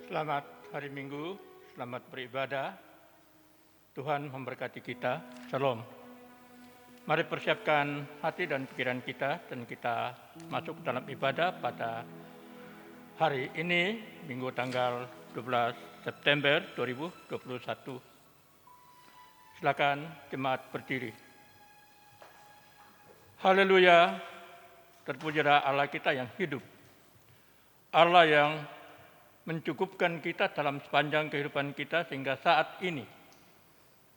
Selamat hari Minggu, selamat beribadah. Tuhan memberkati kita. Shalom. Mari persiapkan hati dan pikiran kita dan kita masuk dalam ibadah pada hari ini, Minggu tanggal 12 September 2021. Silakan jemaat berdiri. Haleluya, terpujilah Allah kita yang hidup. Allah yang mencukupkan kita dalam sepanjang kehidupan kita sehingga saat ini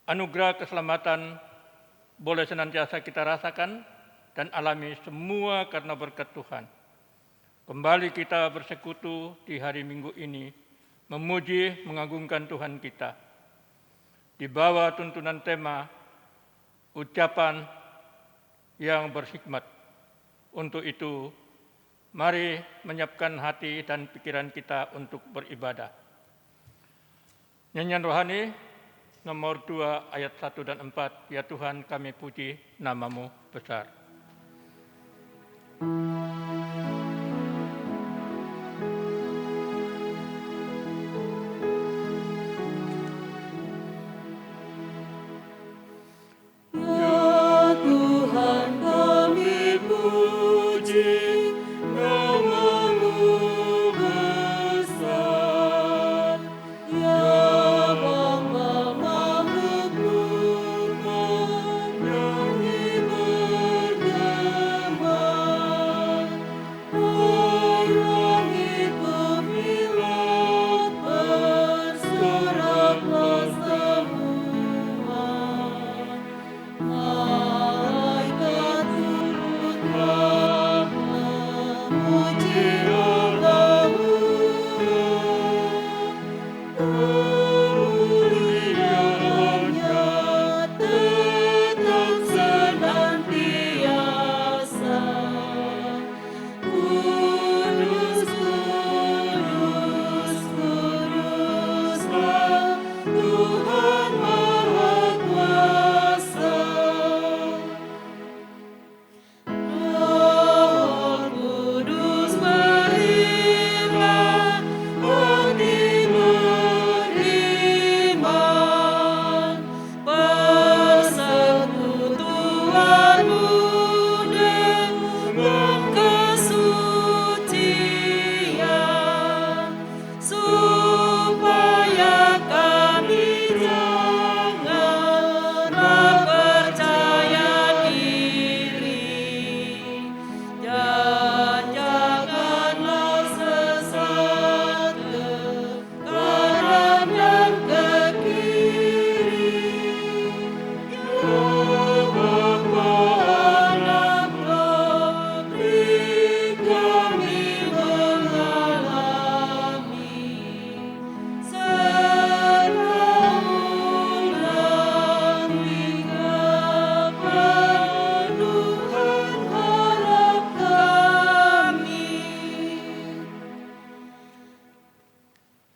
anugerah keselamatan boleh senantiasa kita rasakan dan alami semua karena berkat Tuhan. Kembali kita bersekutu di hari Minggu ini, memuji, mengagungkan Tuhan kita. Di bawah tuntunan tema, ucapan yang berhikmat. Untuk itu, mari menyiapkan hati dan pikiran kita untuk beribadah. Nyanyian rohani nomor 2 ayat 1 dan 4. Ya Tuhan, kami puji nama-Mu besar.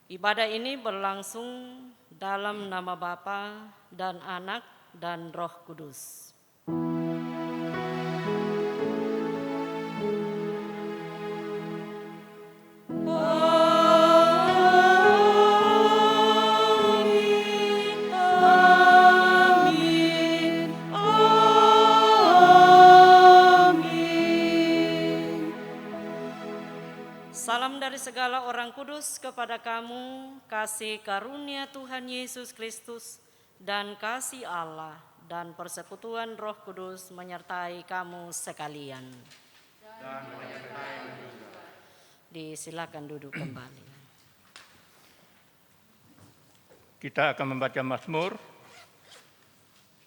Ibadah ini berlangsung dalam nama Bapa dan Anak dan Roh Kudus. Salam dari segala orang kudus kepada kamu, kasih karunia Tuhan Yesus Kristus dan kasih Allah dan persekutuan Roh Kudus menyertai kamu sekalian. Dan menyertai juga. Disilakan duduk kembali. Kita akan membaca Mazmur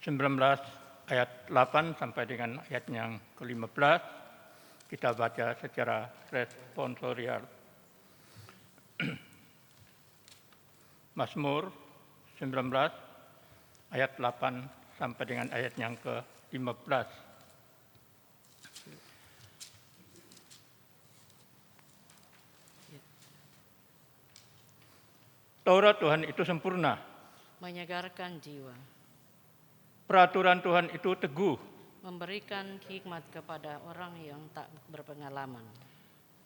19 ayat 8 sampai dengan ayat yang ke-15. Kita baca secara responsorial. Mazmur 19 ayat 8 sampai dengan ayat yang ke-15. Taurat Tuhan itu sempurna, menyegarkan jiwa, peraturan Tuhan itu teguh, memberikan hikmat kepada orang yang tak berpengalaman.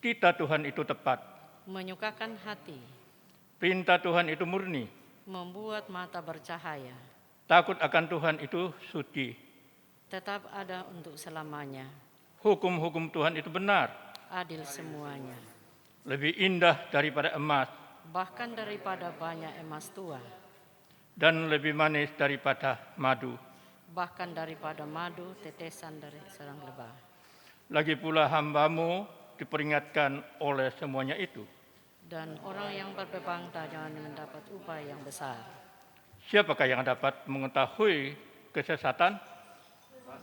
Titah Tuhan itu tepat, menyukakan hati, Perintah Tuhan itu murni. membuat mata bercahaya, Takut akan Tuhan itu suci. tetap ada untuk selamanya, Hukum-hukum Tuhan itu benar. adil semuanya, Lebih indah daripada emas bahkan daripada banyak emas tua, dan lebih manis daripada madu. bahkan daripada madu tetesan dari sarang lebah. Lagi pula hamba-Mu diperingatkan oleh semuanya itu. Dan orang yang berbangga jangan mendapat upah yang besar. Siapakah yang dapat mengetahui kesesatan?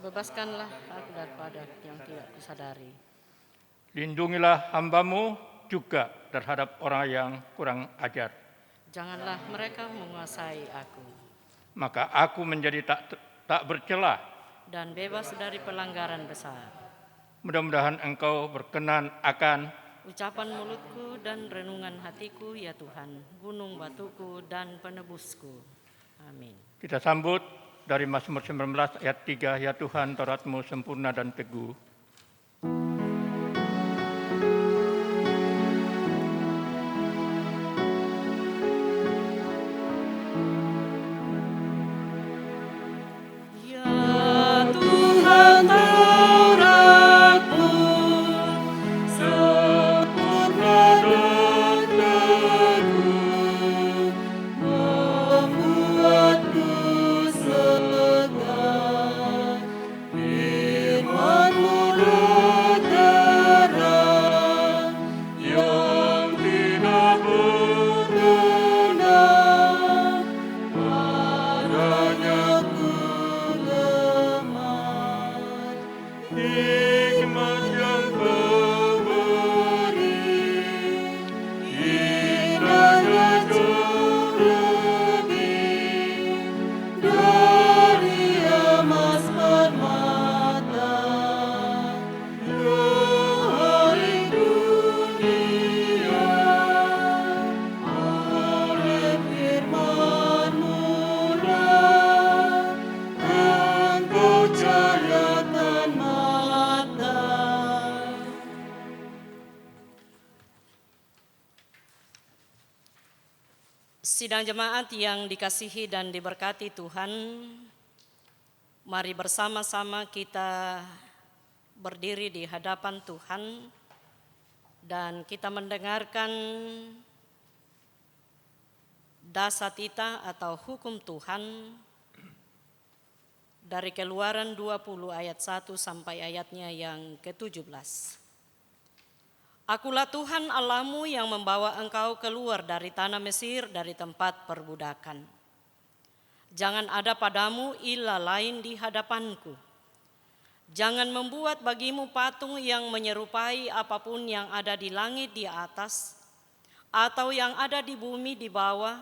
Bebaskanlah aku daripada yang tidak kusadari. Lindungilah hamba-Mu juga terhadap orang yang kurang ajar. Janganlah mereka menguasai aku. Maka aku menjadi tak bercela. Dan bebas dari pelanggaran besar. Mudah-mudahan Engkau berkenan akan Ucapan mulutku dan renungan hatiku, ya Tuhan, gunung batuku dan penebusku. Amin. kita sambut dari Mazmur 19 ayat 3, ya Tuhan Taurat-Mu sempurna dan teguh. Ya Tuhan Taurat-Mu sempurna dan teguh, membuatku senang. Firman-Mu terang yang tidak berkenan, padanya ku lemah. Hikmat yang pemberi, indahnya jauh lebih dari emas permata. Dari dunia, oleh firman-Mu lah Engkau cahayakan mata. Sidang jemaat yang dikasihi dan diberkati Tuhan, mari bersama-sama kita berdiri di hadapan Tuhan dan kita mendengarkan dasatita atau hukum Tuhan dari Keluaran 20 ayat 1 sampai ayatnya yang ke-17. Akulah Tuhan Allahmu yang membawa engkau keluar dari tanah Mesir, dari tempat perbudakan. Jangan ada padamu ilah lain di hadapanku. Jangan membuat bagimu patung yang menyerupai apapun yang ada di langit di atas, atau yang ada di bumi di bawah,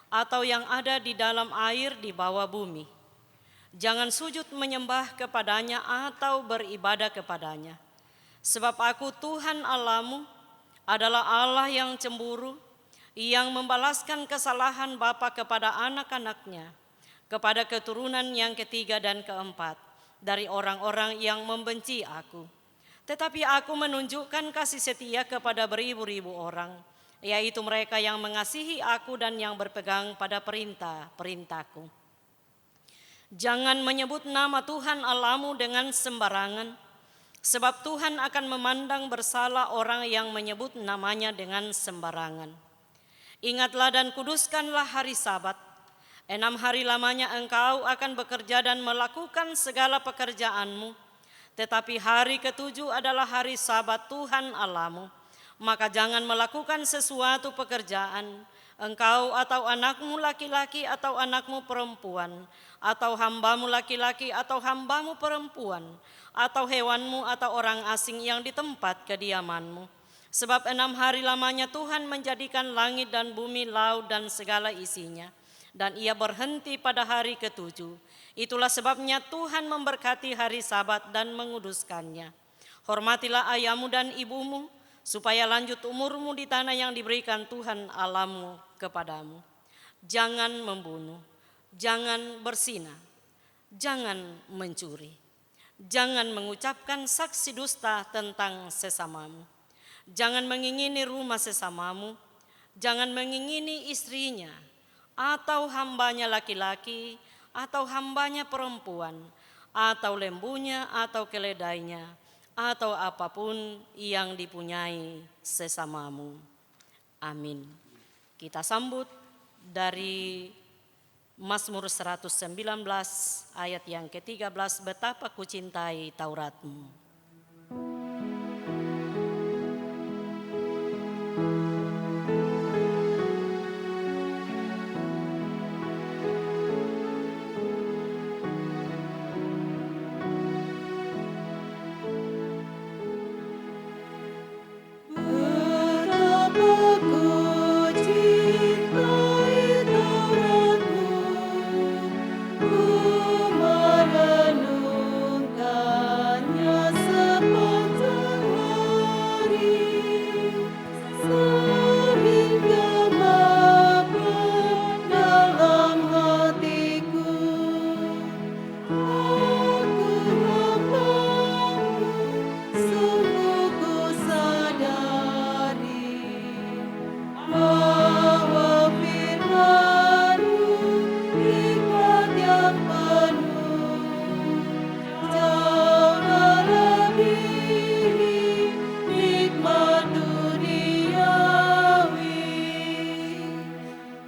atau yang ada di dalam air di bawah bumi. Jangan sujud menyembah kepadanya atau beribadah kepadanya. Sebab aku Tuhan Allahmu adalah Allah yang cemburu, yang membalaskan kesalahan bapa kepada anak-anaknya, kepada keturunan yang ketiga dan keempat dari orang-orang yang membenci aku. Tetapi aku menunjukkan kasih setia kepada beribu-ribu orang, yaitu mereka yang mengasihi aku dan yang berpegang pada perintah-perintahku. Jangan menyebut nama Tuhan Allahmu dengan sembarangan, sebab Tuhan akan memandang bersalah orang yang menyebut namanya dengan sembarangan. Ingatlah dan kuduskanlah hari Sabat. 6 hari lamanya engkau akan bekerja dan melakukan segala pekerjaanmu. Tetapi hari ke-7 adalah hari Sabat Tuhan Allahmu. Maka jangan melakukan sesuatu pekerjaan, engkau atau anakmu laki-laki atau anakmu perempuan, atau hambamu laki-laki atau hambamu perempuan, atau hewanmu atau orang asing yang di tempat kediamanmu. Sebab 6 hari lamanya Tuhan menjadikan langit dan bumi, laut dan segala isinya. Dan ia berhenti pada hari ke-7. Itulah sebabnya Tuhan memberkati hari Sabat dan menguduskannya. Hormatilah ayahmu dan ibumu, supaya lanjut umurmu di tanah yang diberikan Tuhan Allahmu kepadamu. Jangan membunuh, jangan berzina, jangan mencuri. Jangan mengucapkan saksi dusta tentang sesamamu. Jangan mengingini rumah sesamamu. Jangan mengingini istrinya, atau hambanya laki-laki, atau hambanya perempuan, atau lembunya, atau keledainya, atau apapun yang dipunyai sesamamu. Amin. Kita sambut dari Mazmur 119 ayat yang ke-13, betapa kucintai Tauratmu.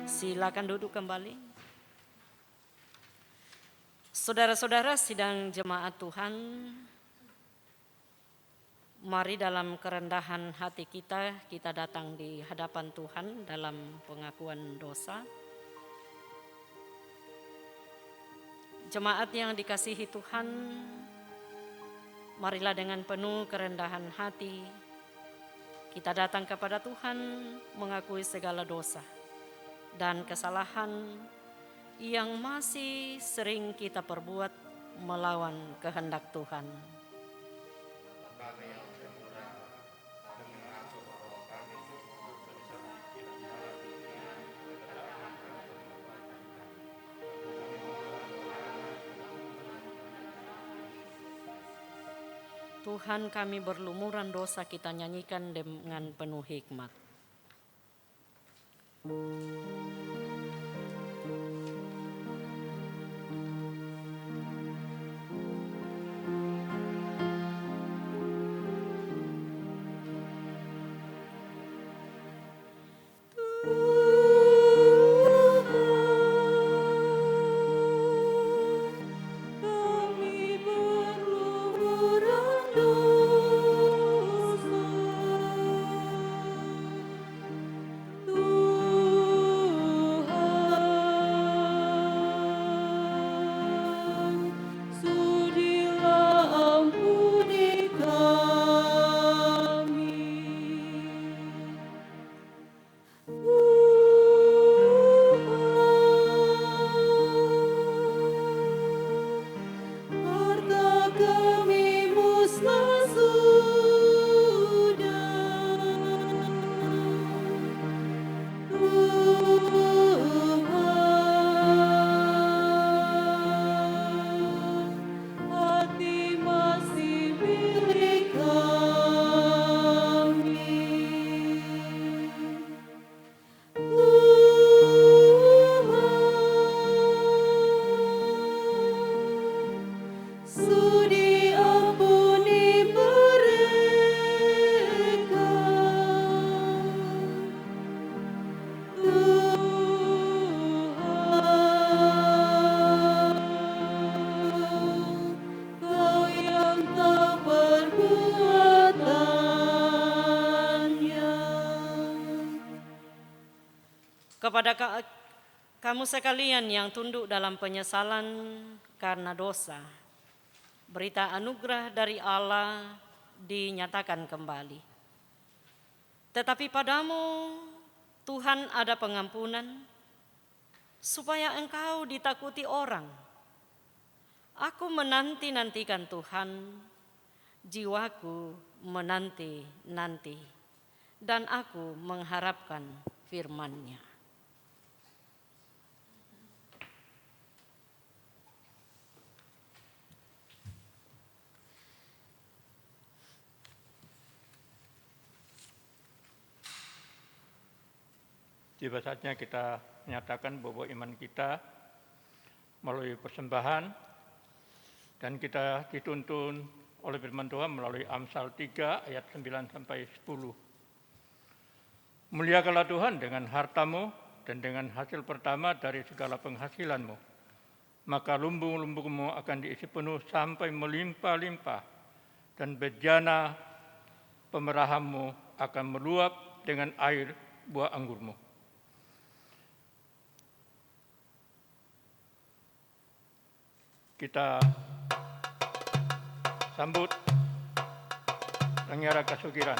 Silakan duduk kembali. Saudara-saudara sidang jemaat Tuhan, mari dalam kerendahan hati kita datang di hadapan Tuhan dalam pengakuan dosa. Jemaat yang dikasihi Tuhan, marilah dengan penuh kerendahan hati kita datang kepada Tuhan mengakui segala dosa dan kesalahan yang masih sering kita perbuat melawan kehendak Tuhan. Tuhan, kami berlumuran dosa, kita nyanyikan dengan penuh hikmat. Kepada kamu sekalian yang tunduk dalam penyesalan karena dosa, berita anugerah dari Allah dinyatakan kembali. Tetapi padamu Tuhan ada pengampunan, supaya engkau ditakuti orang. Aku menanti-nantikan Tuhan, jiwaku menanti-nanti, dan aku mengharapkan firman-Nya. Tiba saatnya kita menyatakan bahwa iman kita melalui persembahan, dan kita dituntun oleh firman Tuhan melalui Amsal 3 ayat 9 sampai 10. Muliakanlah Tuhan dengan hartamu dan dengan hasil pertama dari segala penghasilanmu. Maka lumbung-lumbungmu akan diisi penuh sampai melimpah-limpah, dan bejana pemerahanmu akan meluap dengan air buah anggurmu. Kita sambut Lengyara Kasugiran.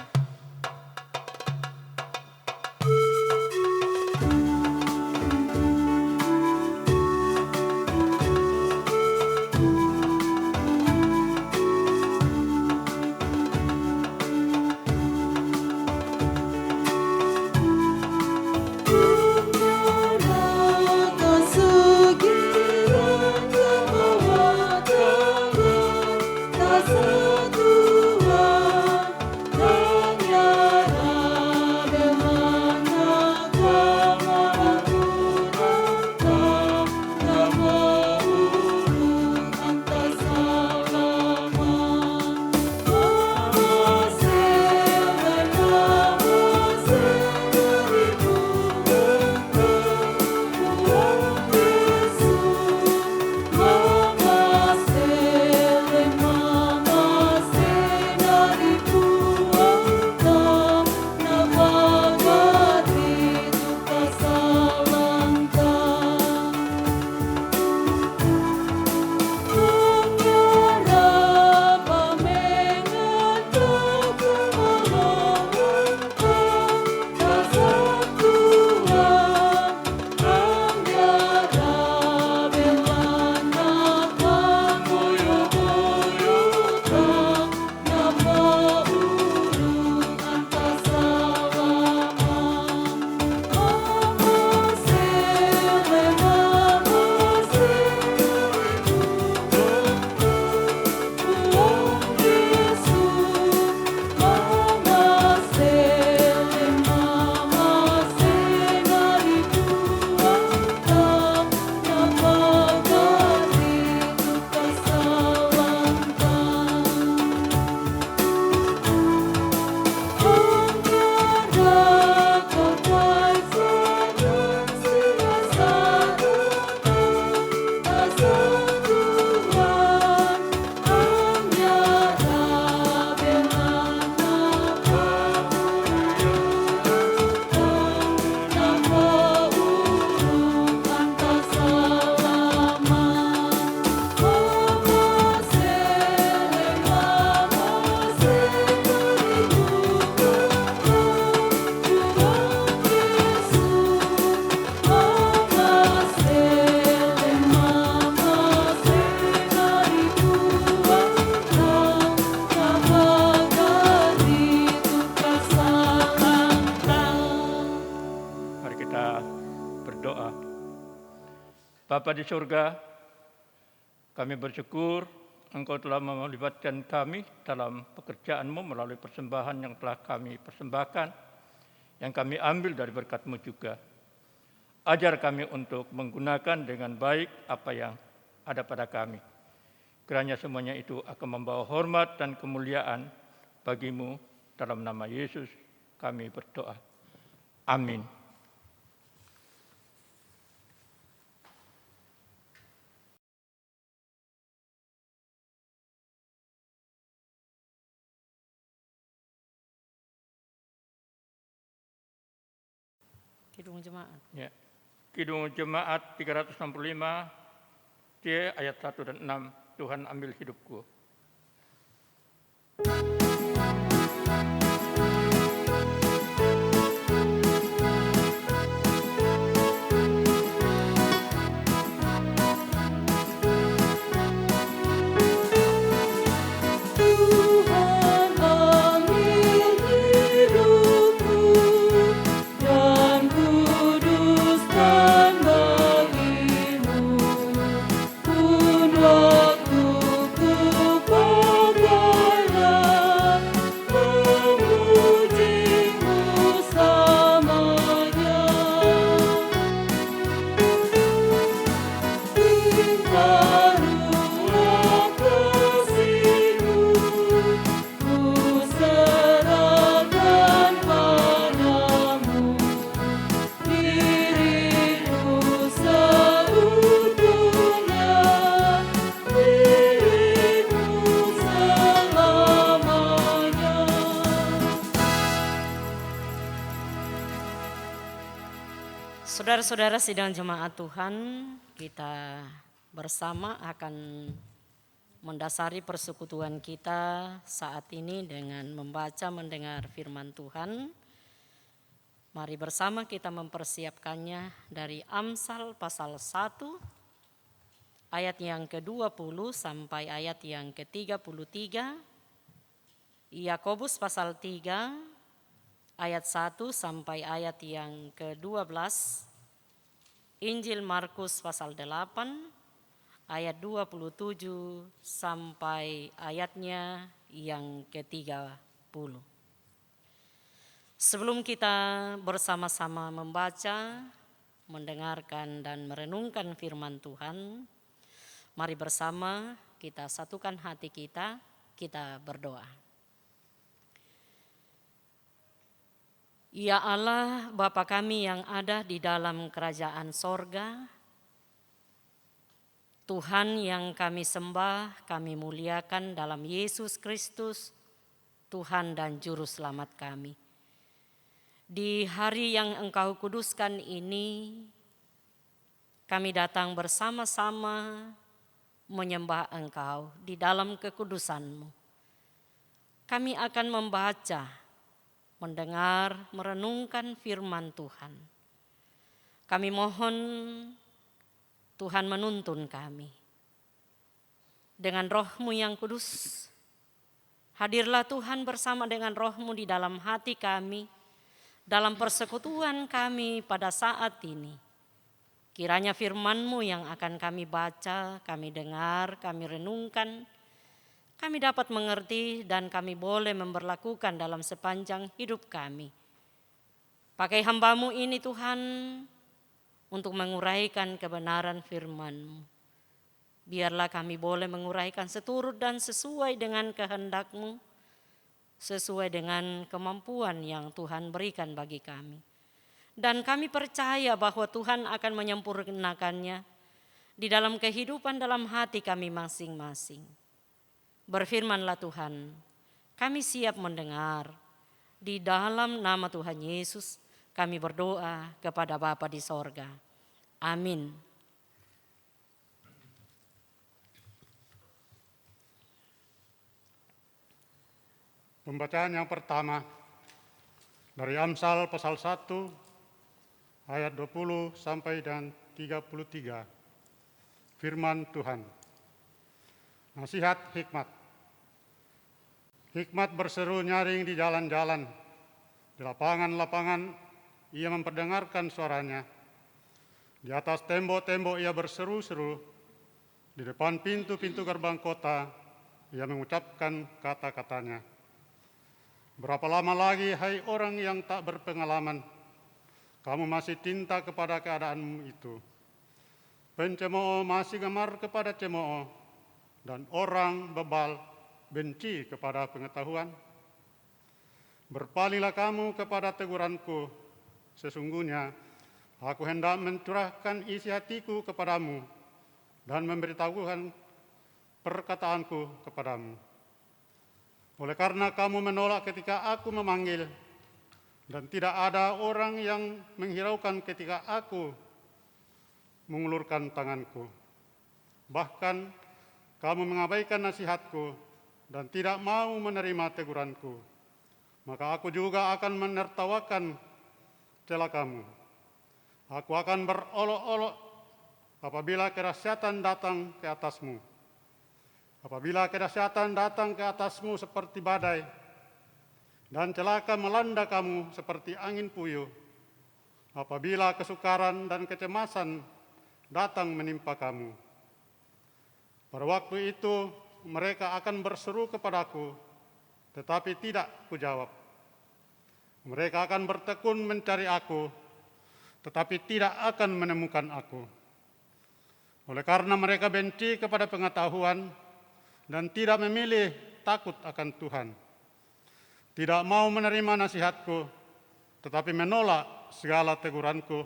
Bapa di surga, kami bersyukur Engkau telah melibatkan kami dalam pekerjaan-Mu melalui persembahan yang telah kami persembahkan, yang kami ambil dari berkat-Mu juga. Ajar kami untuk menggunakan dengan baik apa yang ada pada kami. Kiranya semuanya itu akan membawa hormat dan kemuliaan bagi-Mu. Dalam nama Yesus kami berdoa. Amin. Kidung Jemaat. Ya. Kidung Jemaat 365 C ayat 1 dan 6. Tuhan ambil hidupku. Waktuku Saudara-saudara sidang jemaat Tuhan, kita bersama akan mendasari persekutuan kita saat ini dengan membaca mendengar firman Tuhan. Mari bersama kita mempersiapkannya dari Amsal pasal 1 ayat yang ke-20 sampai ayat yang ke-33, Yakobus pasal 3 ayat 1 sampai ayat yang ke-12, Injil Markus pasal 8 ayat 27 sampai ayatnya yang ke-30. Sebelum kita bersama-sama membaca, mendengarkan dan merenungkan firman Tuhan, mari bersama kita satukan hati kita berdoa. Ya Allah, Bapa kami yang ada di dalam kerajaan sorga, Tuhan yang kami sembah, kami muliakan dalam Yesus Kristus, Tuhan dan Juru Selamat kami. Di hari yang Engkau kuduskan ini, kami datang bersama-sama menyembah Engkau di dalam kekudusan-Mu. Kami akan membaca, mendengar, merenungkan firman Tuhan. Kami mohon Tuhan menuntun kami. Dengan Roh-Mu yang kudus, hadirlah Tuhan bersama dengan Roh-Mu di dalam hati kami, dalam persekutuan kami pada saat ini. Kiranya firman-Mu yang akan kami baca, kami dengar, kami renungkan, kami dapat mengerti dan kami boleh memberlakukan dalam sepanjang hidup kami. Pakai hamba-Mu ini Tuhan untuk menguraikan kebenaran firman-Mu. Biarlah kami boleh menguraikan seturut dan sesuai dengan kehendak-Mu, sesuai dengan kemampuan yang Tuhan berikan bagi kami. Dan kami percaya bahwa Tuhan akan menyempurnakannya di dalam kehidupan dalam hati kami masing-masing. Berfirmanlah Tuhan, kami siap mendengar. Di dalam nama Tuhan Yesus kami berdoa kepada Bapa di sorga. Amin. Pembacaan yang pertama dari Amsal pasal 1 ayat 20 sampai dan 33. Firman Tuhan. Nasihat hikmat. Hikmat berseru nyaring di jalan-jalan, di lapangan-lapangan ia memperdengarkan suaranya. Di atas tembok-tembok ia berseru-seru, di depan pintu-pintu gerbang kota ia mengucapkan kata-katanya. Berapa lama lagi, hai orang yang tak berpengalaman, kamu masih tinta kepada keadaanmu itu. Pencemooh masih gemar kepada cemooh, dan orang bebal benci kepada pengetahuan. Berpalinglah kamu kepada teguranku, sesungguhnya aku hendak mencurahkan isi hatiku kepadamu dan memberitahukan perkataanku kepadamu. Oleh karena kamu menolak ketika aku memanggil, dan tidak ada orang yang menghiraukan ketika aku mengulurkan tanganku. Bahkan kamu mengabaikan nasihatku dan tidak mau menerima teguranku, maka aku juga akan menertawakan celah kamu. Aku akan berolok-olok apabila kedahsyatan datang ke atasmu. Apabila kedahsyatan datang ke atasmu seperti badai, dan celaka melanda kamu seperti angin puyuh, apabila kesukaran dan kecemasan datang menimpa kamu. Pada waktu itu mereka akan berseru kepadaku, tetapi tidak kujawab. Mereka akan bertekun mencari aku, tetapi tidak akan menemukan aku. Oleh karena mereka benci kepada pengetahuan dan tidak memilih takut akan Tuhan, tidak mau menerima nasihatku, tetapi menolak segala teguranku,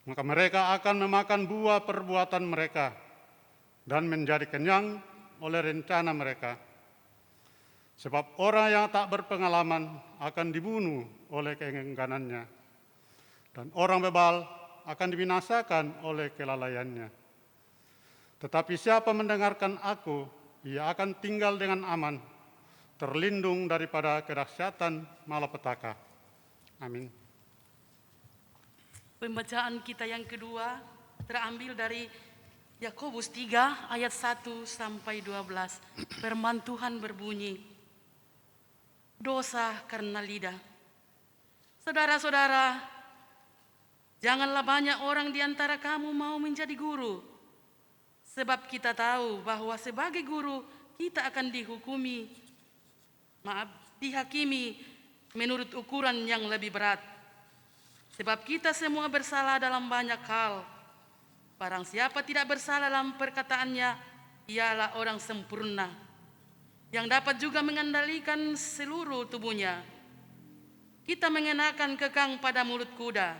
maka mereka akan memakan buah perbuatan mereka dan menjadi kenyang oleh rencana mereka. Sebab orang yang tak berpengalaman akan dibunuh oleh keengganannya, dan orang bebal akan dibinasakan oleh kelalaiannya. Tetapi siapa mendengarkan aku, ia akan tinggal dengan aman, terlindung daripada kedahsyatan malapetaka. Amin. Pembacaan kita yang kedua terambil dari Yakobus 3 ayat 1 sampai 12. Firman Tuhan berbunyi, dosa karena lidah. Saudara-saudara, janganlah banyak orang di antara kamu mau menjadi guru. Sebab kita tahu bahwa sebagai guru kita akan dihakimi menurut ukuran yang lebih berat. Sebab kita semua bersalah dalam banyak hal. Barang siapa tidak bersalah dalam perkataannya, ialah orang sempurna, yang dapat juga mengendalikan seluruh tubuhnya. Kita mengenakan kekang pada mulut kuda,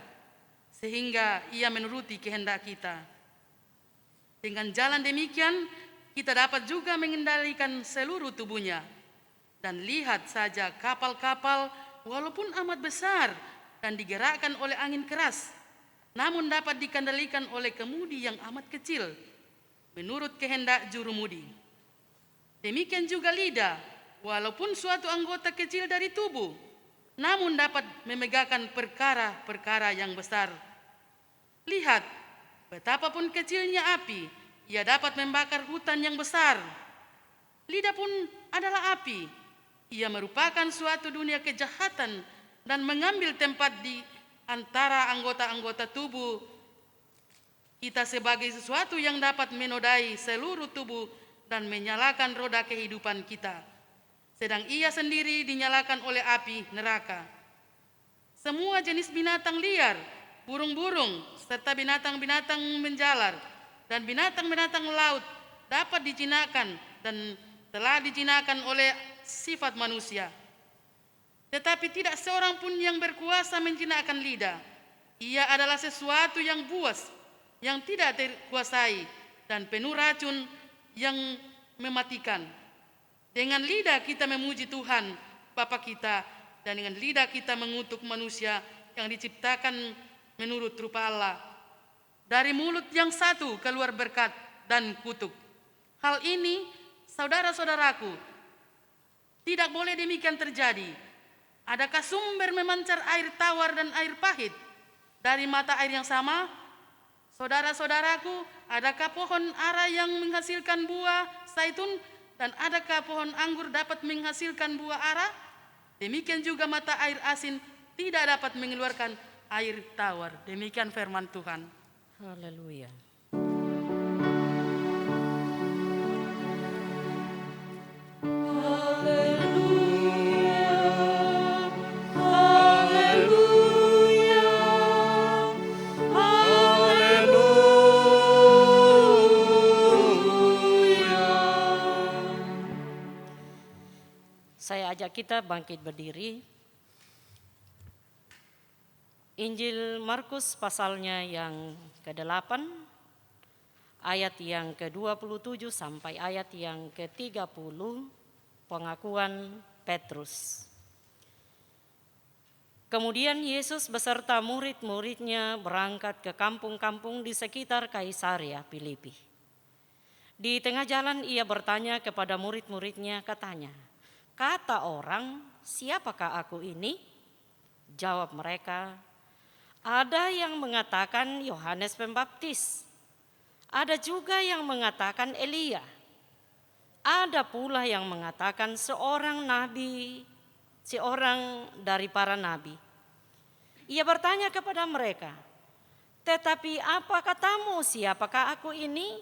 sehingga ia menuruti kehendak kita. Dengan jalan demikian, kita dapat juga mengendalikan seluruh tubuhnya. Dan lihat saja kapal-kapal walaupun amat besar dan digerakkan oleh angin keras, namun dapat dikendalikan oleh kemudi yang amat kecil, menurut kehendak jurumudi. Demikian juga lidah, walaupun suatu anggota kecil dari tubuh, namun dapat memegahkan perkara-perkara yang besar. Lihat, betapapun kecilnya api, ia dapat membakar hutan yang besar. Lidah pun adalah api, ia merupakan suatu dunia kejahatan dan mengambil tempat di antara anggota-anggota tubuh kita sebagai sesuatu yang dapat menodai seluruh tubuh dan menyalakan roda kehidupan kita. Sedang ia sendiri dinyalakan oleh api neraka. Semua jenis binatang liar, burung-burung, serta binatang-binatang menjalar, dan binatang-binatang laut dapat dijinakan dan telah dijinakan oleh sifat manusia. Tetapi tidak seorang pun yang berkuasa menjinakkan lidah. Ia adalah sesuatu yang buas, yang tidak terkuasai, dan penuh racun yang mematikan. Dengan lidah kita memuji Tuhan, Bapa kita, dan dengan lidah kita mengutuk manusia yang diciptakan menurut rupa Allah. Dari mulut yang satu keluar berkat dan kutuk. Hal ini, saudara-saudaraku, tidak boleh demikian terjadi. Adakah sumber memancar air tawar dan air pahit dari mata air yang sama? Saudara-saudaraku, adakah pohon ara yang menghasilkan buah zaitun dan adakah pohon anggur dapat menghasilkan buah ara? Demikian juga mata air asin tidak dapat mengeluarkan air tawar. Demikian firman Tuhan. Haleluya. Saya ajak kita bangkit berdiri. Injil Markus pasalnya yang ke-8, ayat yang ke-27 sampai ayat yang ke-30, pengakuan Petrus. Kemudian Yesus beserta murid-muridnya berangkat ke kampung-kampung di sekitar Kaisarea Filipi. Di tengah jalan ia bertanya kepada murid-muridnya, katanya, "Kata orang, siapakah aku ini?" Jawab mereka, "Ada yang mengatakan Yohanes Pembaptis, ada juga yang mengatakan Elia, ada pula yang mengatakan seorang dari para nabi." Ia bertanya kepada mereka, "Tetapi apa katamu, siapakah aku ini?"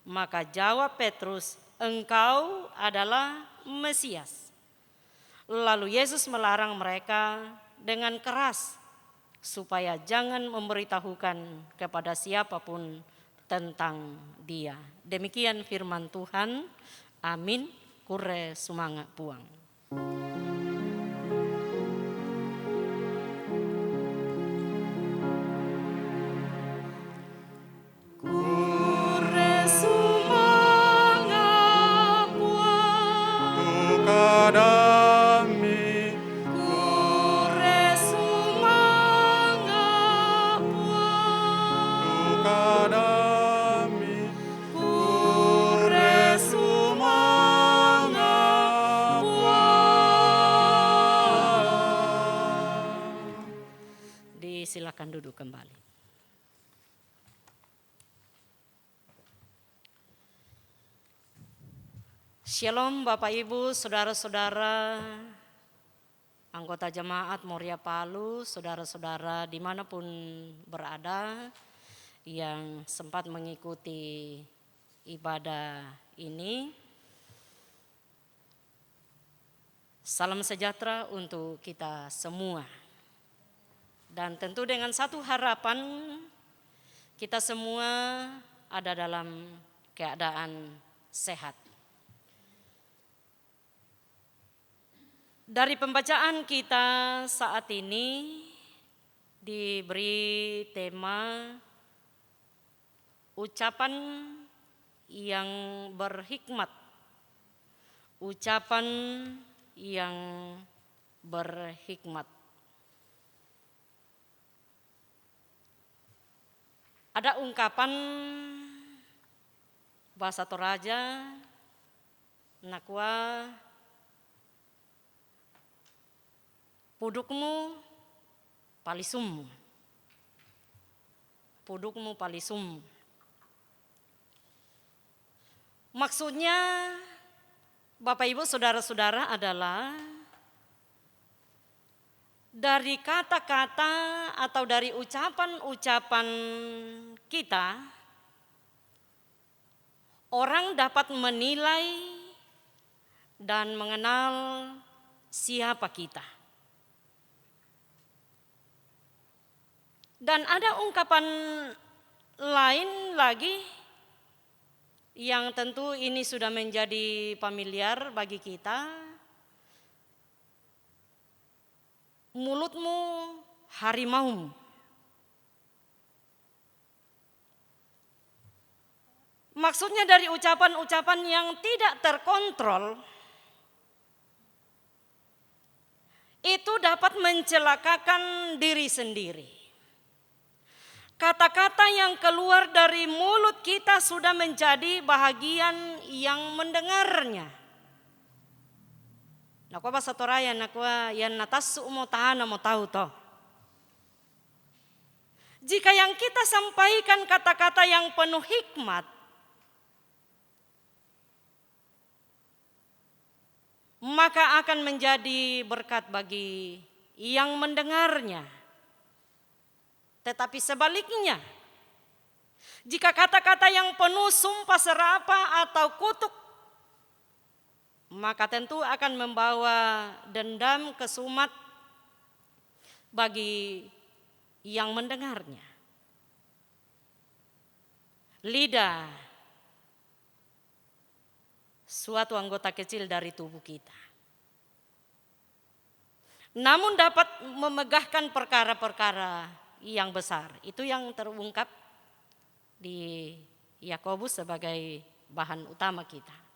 Maka jawab Petrus, "Engkau adalah Mesias." Lalu Yesus melarang mereka dengan keras supaya jangan memberitahukan kepada siapapun tentang Dia. Demikian firman Tuhan. Amin. Kure sumanga puang. silakan duduk kembali. Shalom Bapak Ibu, saudara-saudara, anggota jemaat Moria Palu, saudara-saudara dimanapun berada yang sempat mengikuti ibadah ini. Salam sejahtera untuk kita semua. Dan tentu dengan satu harapan, kita semua ada dalam keadaan sehat. Dari pembacaan kita saat ini diberi tema ucapan yang berhikmat. Ucapan yang berhikmat. Ada ungkapan bahasa Toraja, nakwa pudukmu palisum. Pudukmu palisum. Maksudnya Bapak Ibu saudara-saudara adalah dari kata-kata atau dari ucapan-ucapan kita, orang dapat menilai dan mengenal siapa kita. Dan ada ungkapan lain lagi yang tentu ini sudah menjadi familiar bagi kita. Mulutmu harimau. Maksudnya dari ucapan-ucapan yang tidak terkontrol itu dapat mencelakakan diri sendiri. Kata-kata yang keluar dari mulut kita sudah menjadi bahagian yang mendengarnya. Nakwa bahasa Toraya, nakwa yan natasu mo tahana mo tahu toh. Jika yang kita sampaikan kata-kata yang penuh hikmat, maka akan menjadi berkat bagi yang mendengarnya. Tetapi sebaliknya, jika kata-kata yang penuh sumpah serapah atau kutuk, maka tentu akan membawa dendam kesumat bagi yang mendengarnya. Lidah, suatu anggota kecil dari tubuh kita, namun dapat memegahkan perkara-perkara yang besar. Itu yang terungkap di Yakobus sebagai bahan utama kita.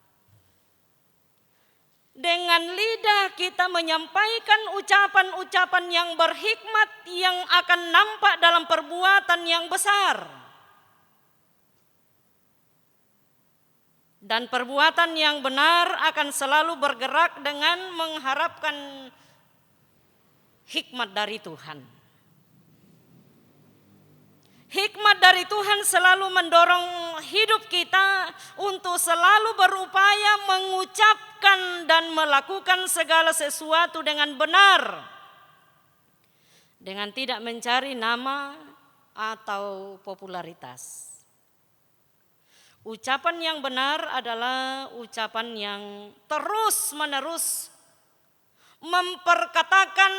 Dengan lidah kita menyampaikan ucapan-ucapan yang berhikmat yang akan nampak dalam perbuatan yang besar. Dan perbuatan yang benar akan selalu bergerak dengan mengharapkan hikmat dari Tuhan. Hikmat dari Tuhan selalu mendorong hidup kita untuk selalu berupaya mengucapkan dan melakukan segala sesuatu dengan benar. Dengan tidak mencari nama atau popularitas. Ucapan yang benar adalah ucapan yang terus-menerus memperkatakan,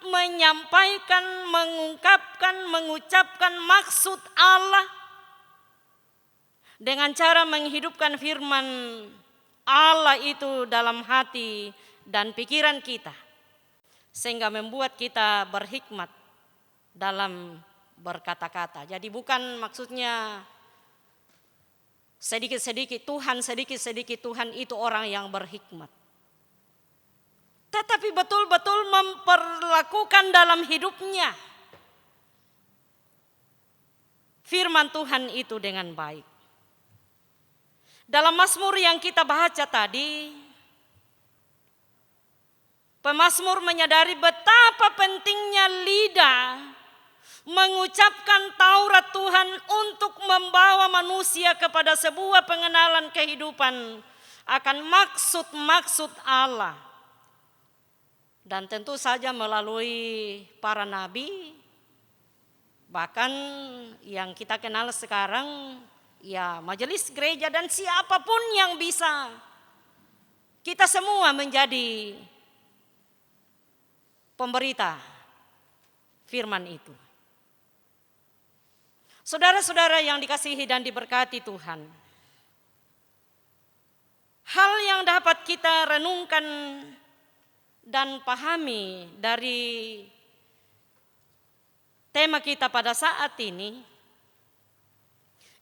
menyampaikan, mengungkapkan, mengucapkan maksud Allah dengan cara menghidupkan firman Allah itu dalam hati dan pikiran kita, sehingga membuat kita berhikmat dalam berkata-kata. Jadi bukan maksudnya sedikit-sedikit Tuhan itu orang yang berhikmat. Tetapi betul-betul memperlakukan dalam hidupnya firman Tuhan itu dengan baik. Dalam Mazmur yang kita baca tadi, pemazmur menyadari betapa pentingnya lidah mengucapkan Taurat Tuhan untuk membawa manusia kepada sebuah pengenalan kehidupan akan maksud-maksud Allah. Dan tentu saja melalui para nabi, bahkan yang kita kenal sekarang, ya majelis gereja dan siapapun yang bisa. Kita semua menjadi pemberita firman itu. Saudara-saudara yang dikasihi dan diberkati Tuhan, hal yang dapat kita renungkan dan pahami dari tema kita pada saat ini,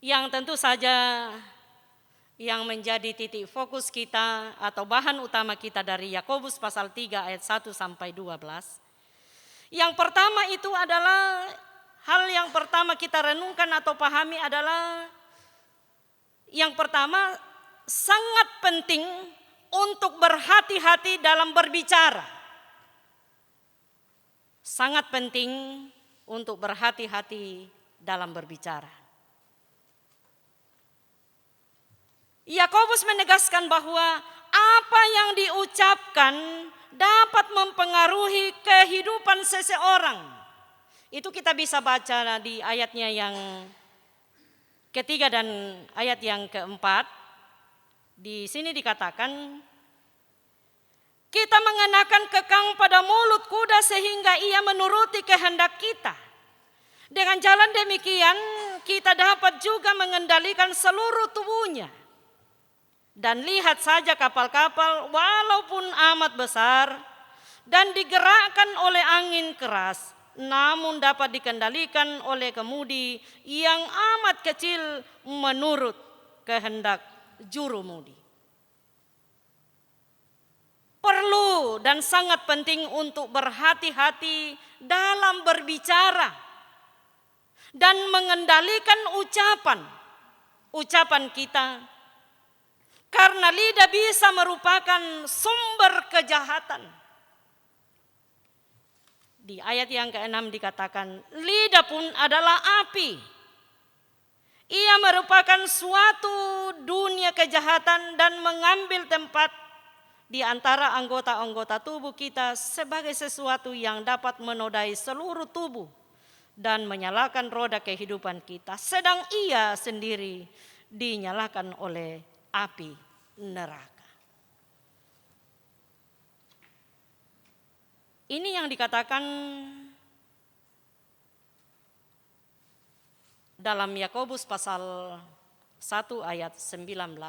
yang tentu saja yang menjadi titik fokus kita atau bahan utama kita dari Yakobus pasal 3 ayat 1 sampai 12. Yang pertama itu adalah, hal yang pertama kita renungkan atau pahami adalah, yang pertama, sangat penting untuk berhati-hati dalam berbicara. Sangat penting untuk berhati-hati dalam berbicara. Yakobus menegaskan bahwa apa yang diucapkan dapat mempengaruhi kehidupan seseorang. Itu kita bisa baca di ayatnya yang ketiga dan ayat yang keempat. Di sini dikatakan, kita mengenakan kekang pada mulut kuda sehingga ia menuruti kehendak kita. Dengan jalan demikian kita dapat juga mengendalikan seluruh tubuhnya. Dan lihat saja kapal-kapal walaupun amat besar dan digerakkan oleh angin keras, namun dapat dikendalikan oleh kemudi yang amat kecil menurut kehendak jurumudi. Perlu dan sangat penting untuk berhati-hati dalam berbicara dan mengendalikan ucapan kita, karena lidah bisa merupakan sumber kejahatan. Di ayat yang ke-6 dikatakan, lidah pun adalah api. Ia merupakan suatu dunia kejahatan dan mengambil tempat di antara anggota-anggota tubuh kita sebagai sesuatu yang dapat menodai seluruh tubuh dan menyalakan roda kehidupan kita, sedang ia sendiri dinyalakan oleh api neraka. Ini yang dikatakan dalam Yakobus pasal 1 ayat 19.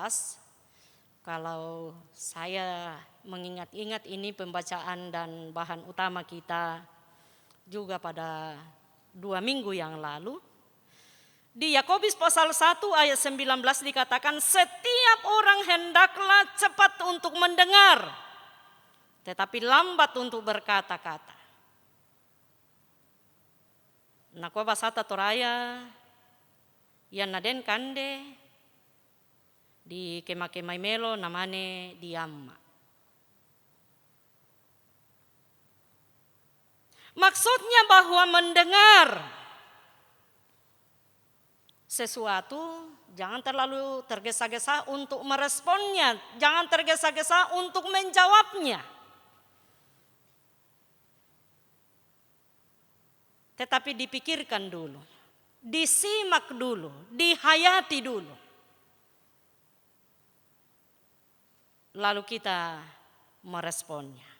Kalau saya mengingat-ingat, ini pembacaan dan bahan utama kita juga pada 2 minggu yang lalu. Di Yakobus pasal 1 ayat 19 dikatakan, setiap orang hendaklah cepat untuk mendengar, tetapi lambat untuk berkata-kata. Nako basata toraya yan naden kande di kema-kemai melo namane diamma. Maksudnya bahwa mendengar sesuatu jangan terlalu tergesa-gesa untuk meresponnya, jangan tergesa-gesa untuk menjawabnya. Tetapi dipikirkan dulu, disimak dulu, dihayati dulu. Lalu kita meresponnya.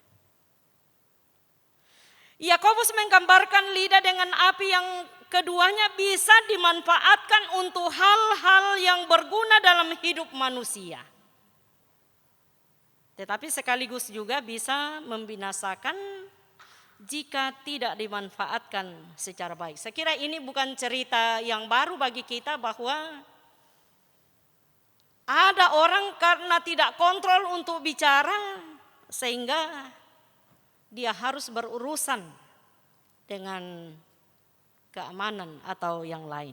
Yakobus menggambarkan lidah dengan api yang keduanya bisa dimanfaatkan untuk hal-hal yang berguna dalam hidup manusia. Tetapi sekaligus juga bisa membinasakan jika tidak dimanfaatkan secara baik. Saya kira ini bukan cerita yang baru bagi kita bahwa ada orang karena tidak kontrol untuk bicara sehingga dia harus berurusan dengan keamanan atau yang lain.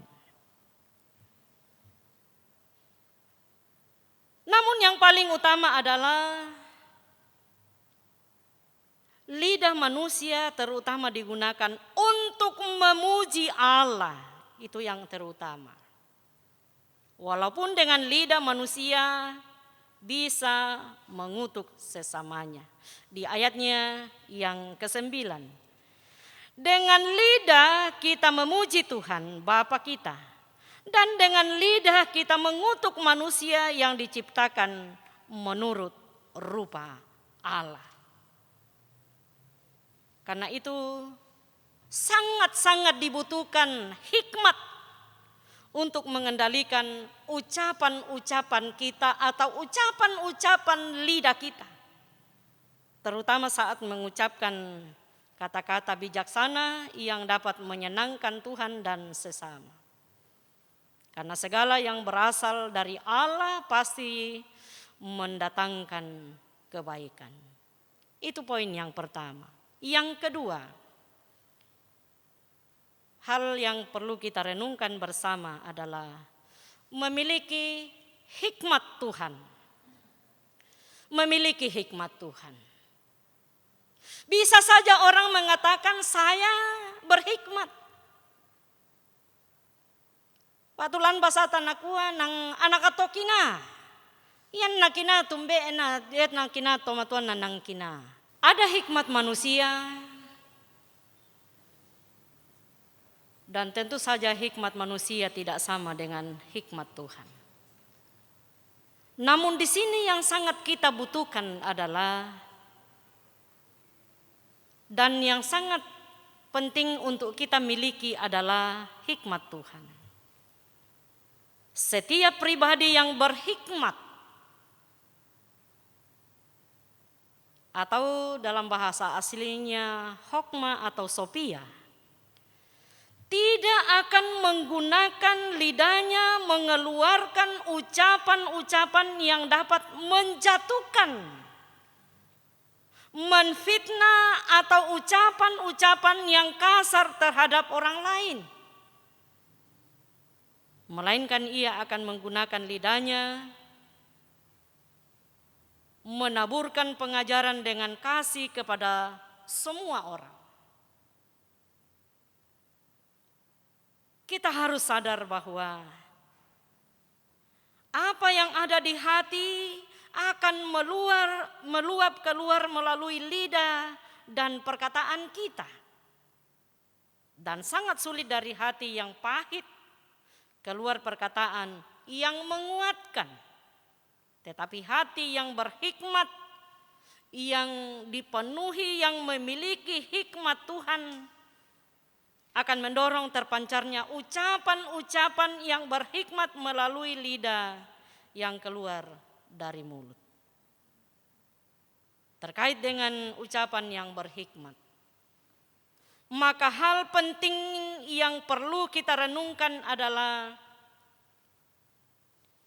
Namun yang paling utama adalah lidah manusia terutama digunakan untuk memuji Allah, itu yang terutama. Walaupun dengan lidah manusia bisa mengutuk sesamanya. Di ayatnya yang ke-9. Dengan lidah kita memuji Tuhan Bapa kita, dan dengan lidah kita mengutuk manusia yang diciptakan menurut rupa Allah. Karena itu sangat-sangat dibutuhkan hikmat untuk mengendalikan ucapan-ucapan kita atau ucapan-ucapan lidah kita. Terutama saat mengucapkan kata-kata bijaksana yang dapat menyenangkan Tuhan dan sesama. Karena segala yang berasal dari Allah pasti mendatangkan kebaikan. Itu poin yang pertama. Yang kedua, hal yang perlu kita renungkan bersama adalah memiliki hikmat Tuhan. Memiliki hikmat Tuhan. Bisa saja orang mengatakan saya berhikmat. Patulan basa tanakua nang anak atokina. Yan nakina tumbe na diet nakina tomatuan nang kina. Ada hikmat manusia. Dan tentu saja hikmat manusia tidak sama dengan hikmat Tuhan. Namun di sini yang sangat kita butuhkan adalah, dan yang sangat penting untuk kita miliki adalah hikmat Tuhan. Setiap pribadi yang berhikmat, atau dalam bahasa aslinya hokma atau sophia, tidak akan menggunakan lidahnya mengeluarkan ucapan-ucapan yang dapat menjatuhkan, menfitnah atau ucapan-ucapan yang kasar terhadap orang lain. Melainkan ia akan menggunakan lidahnya menaburkan pengajaran dengan kasih kepada semua orang. Kita harus sadar bahwa apa yang ada di hati akan meluap keluar melalui lidah dan perkataan kita. Dan sangat sulit dari hati yang pahit keluar perkataan yang menguatkan. Tetapi hati yang berhikmat, yang dipenuhi, yang memiliki hikmat Tuhan, akan mendorong terpancarnya ucapan-ucapan yang berhikmat melalui lidah yang keluar dari mulut. Terkait dengan ucapan yang berhikmat, maka hal penting yang perlu kita renungkan adalah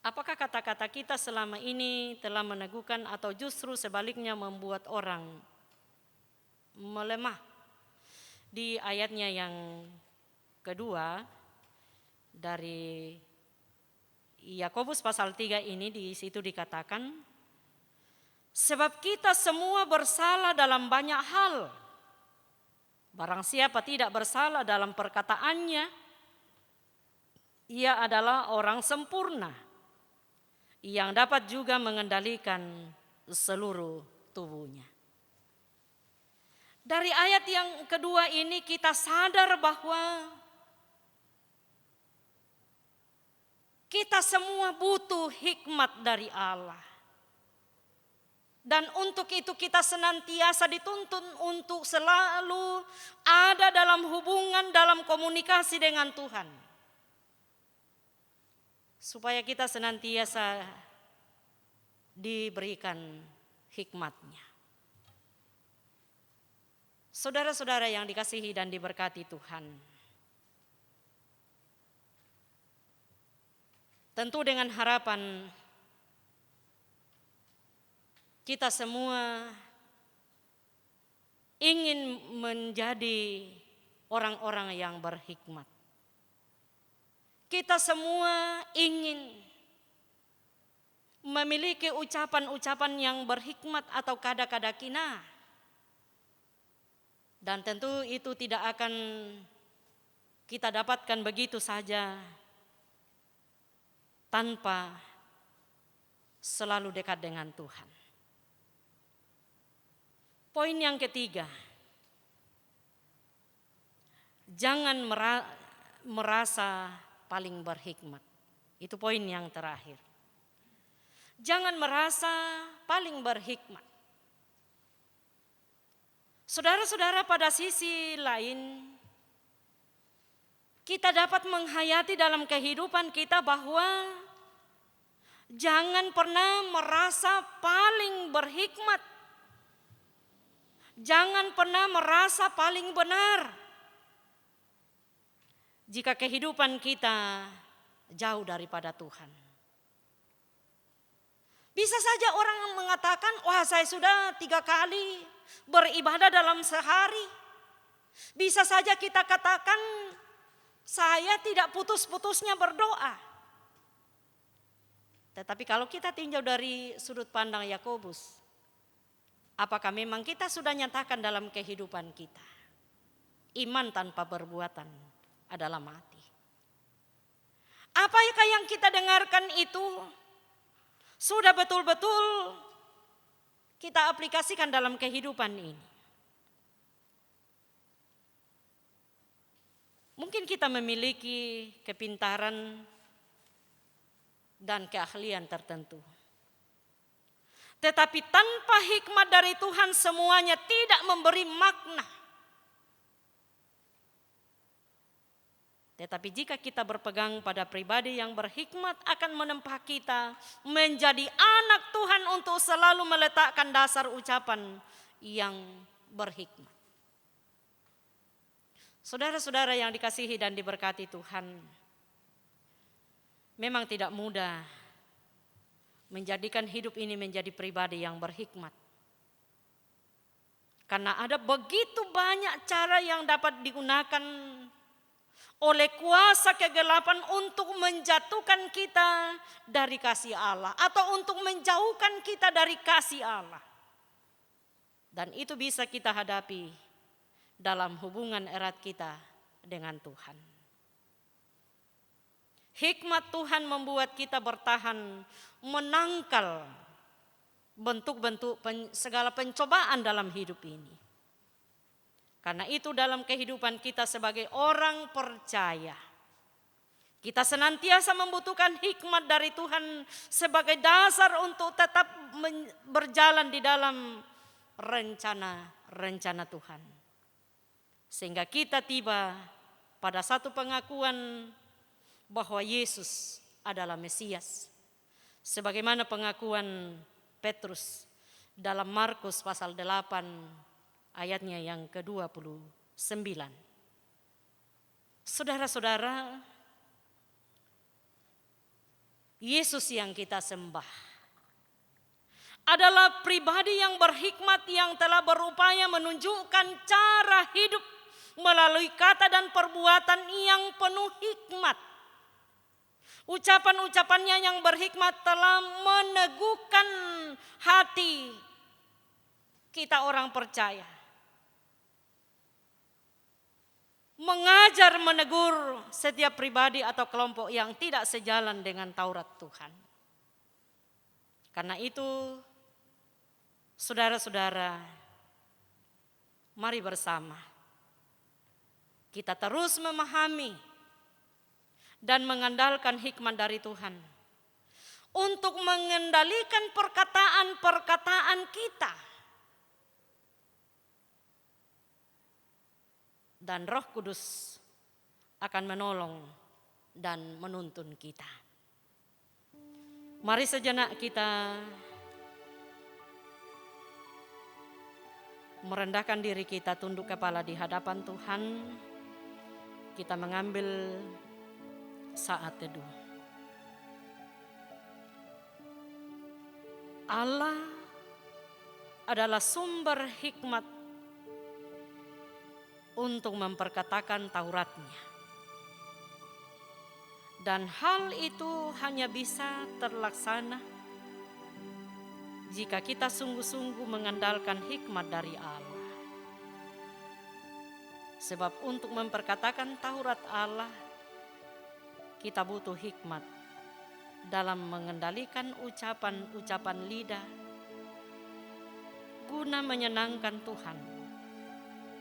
apakah kata-kata kita selama ini telah meneguhkan atau justru sebaliknya membuat orang melemah. Di ayatnya yang kedua dari Yakobus pasal 3 ini di situ dikatakan, sebab kita semua bersalah dalam banyak hal. Barang siapa tidak bersalah dalam perkataannya, ia adalah orang sempurna yang dapat juga mengendalikan seluruh tubuhnya. Dari ayat yang kedua ini kita sadar bahwa kita semua butuh hikmat dari Allah. Dan untuk itu kita senantiasa dituntun untuk selalu ada dalam hubungan, dalam komunikasi dengan Tuhan. Supaya kita senantiasa diberikan hikmatnya. Saudara-saudara yang dikasihi dan diberkati Tuhan. Tentu dengan harapan kita semua ingin menjadi orang-orang yang berhikmat. Kita semua ingin memiliki ucapan-ucapan yang berhikmat atau kada-kada kina. Dan tentu itu tidak akan kita dapatkan begitu saja tanpa selalu dekat dengan Tuhan. Poin yang ketiga, jangan merasa paling berhikmat. Itu poin yang terakhir. Jangan merasa paling berhikmat. Saudara-saudara, pada sisi lain, kita dapat menghayati dalam kehidupan kita bahwa jangan pernah merasa paling berhikmat. Jangan pernah merasa paling benar. Jika kehidupan kita jauh daripada Tuhan. Bisa saja orang mengatakan, wah saya sudah 3 kali beribadah dalam sehari. Bisa saja kita katakan, saya tidak putus-putusnya berdoa. Tetapi kalau kita tinjau dari sudut pandang Yakobus, apakah memang kita sudah nyatakan dalam kehidupan kita? Iman tanpa perbuatan adalah mati. Apakah yang kita dengarkan itu sudah betul-betul kita aplikasikan dalam kehidupan ini? Mungkin kita memiliki kepintaran dan keahlian tertentu. Tetapi tanpa hikmat dari Tuhan semuanya tidak memberi makna. Tetapi jika kita berpegang pada pribadi yang berhikmat akan menempa kita menjadi anak Tuhan untuk selalu meletakkan dasar ucapan yang berhikmat. Saudara-saudara yang dikasihi dan diberkati Tuhan, memang tidak mudah menjadikan hidup ini menjadi pribadi yang berhikmat. Karena ada begitu banyak cara yang dapat digunakan oleh kuasa kegelapan untuk menjatuhkan kita dari kasih Allah atau untuk menjauhkan kita dari kasih Allah. Dan itu bisa kita hadapi dalam hubungan erat kita dengan Tuhan. Hikmat Tuhan membuat kita bertahan menangkal bentuk-bentuk segala pencobaan dalam hidup ini. Karena itu dalam kehidupan kita sebagai orang percaya, kita senantiasa membutuhkan hikmat dari Tuhan sebagai dasar untuk tetap berjalan di dalam rencana Tuhan. Sehingga kita tiba pada satu pengakuan bahwa Yesus adalah Mesias. Sebagaimana pengakuan Petrus dalam Markus pasal 8 ayatnya yang ke-29. Saudara-saudara, Yesus yang kita sembah adalah pribadi yang berhikmat yang telah berupaya menunjukkan cara hidup melalui kata dan perbuatan yang penuh hikmat. Ucapan-ucapannya yang berhikmat telah meneguhkan hati kita orang percaya. Mengajar, menegur setiap pribadi atau kelompok yang tidak sejalan dengan Taurat Tuhan. Karena itu, saudara-saudara, mari bersama kita terus memahami dan mengandalkan hikmat dari Tuhan untuk mengendalikan perkataan-perkataan kita. Dan Roh Kudus akan menolong dan menuntun kita. Mari sejenak kita merendahkan diri kita, tunduk kepala di hadapan Tuhan. Kita mengambil saat teduh. Allah adalah sumber hikmat untuk memperkatakan Tauratnya. Dan hal itu hanya bisa terlaksana jika kita sungguh-sungguh mengandalkan hikmat dari Allah. Sebab untuk memperkatakan Taurat Allah, kita butuh hikmat dalam mengendalikan ucapan-ucapan lidah guna menyenangkan Tuhan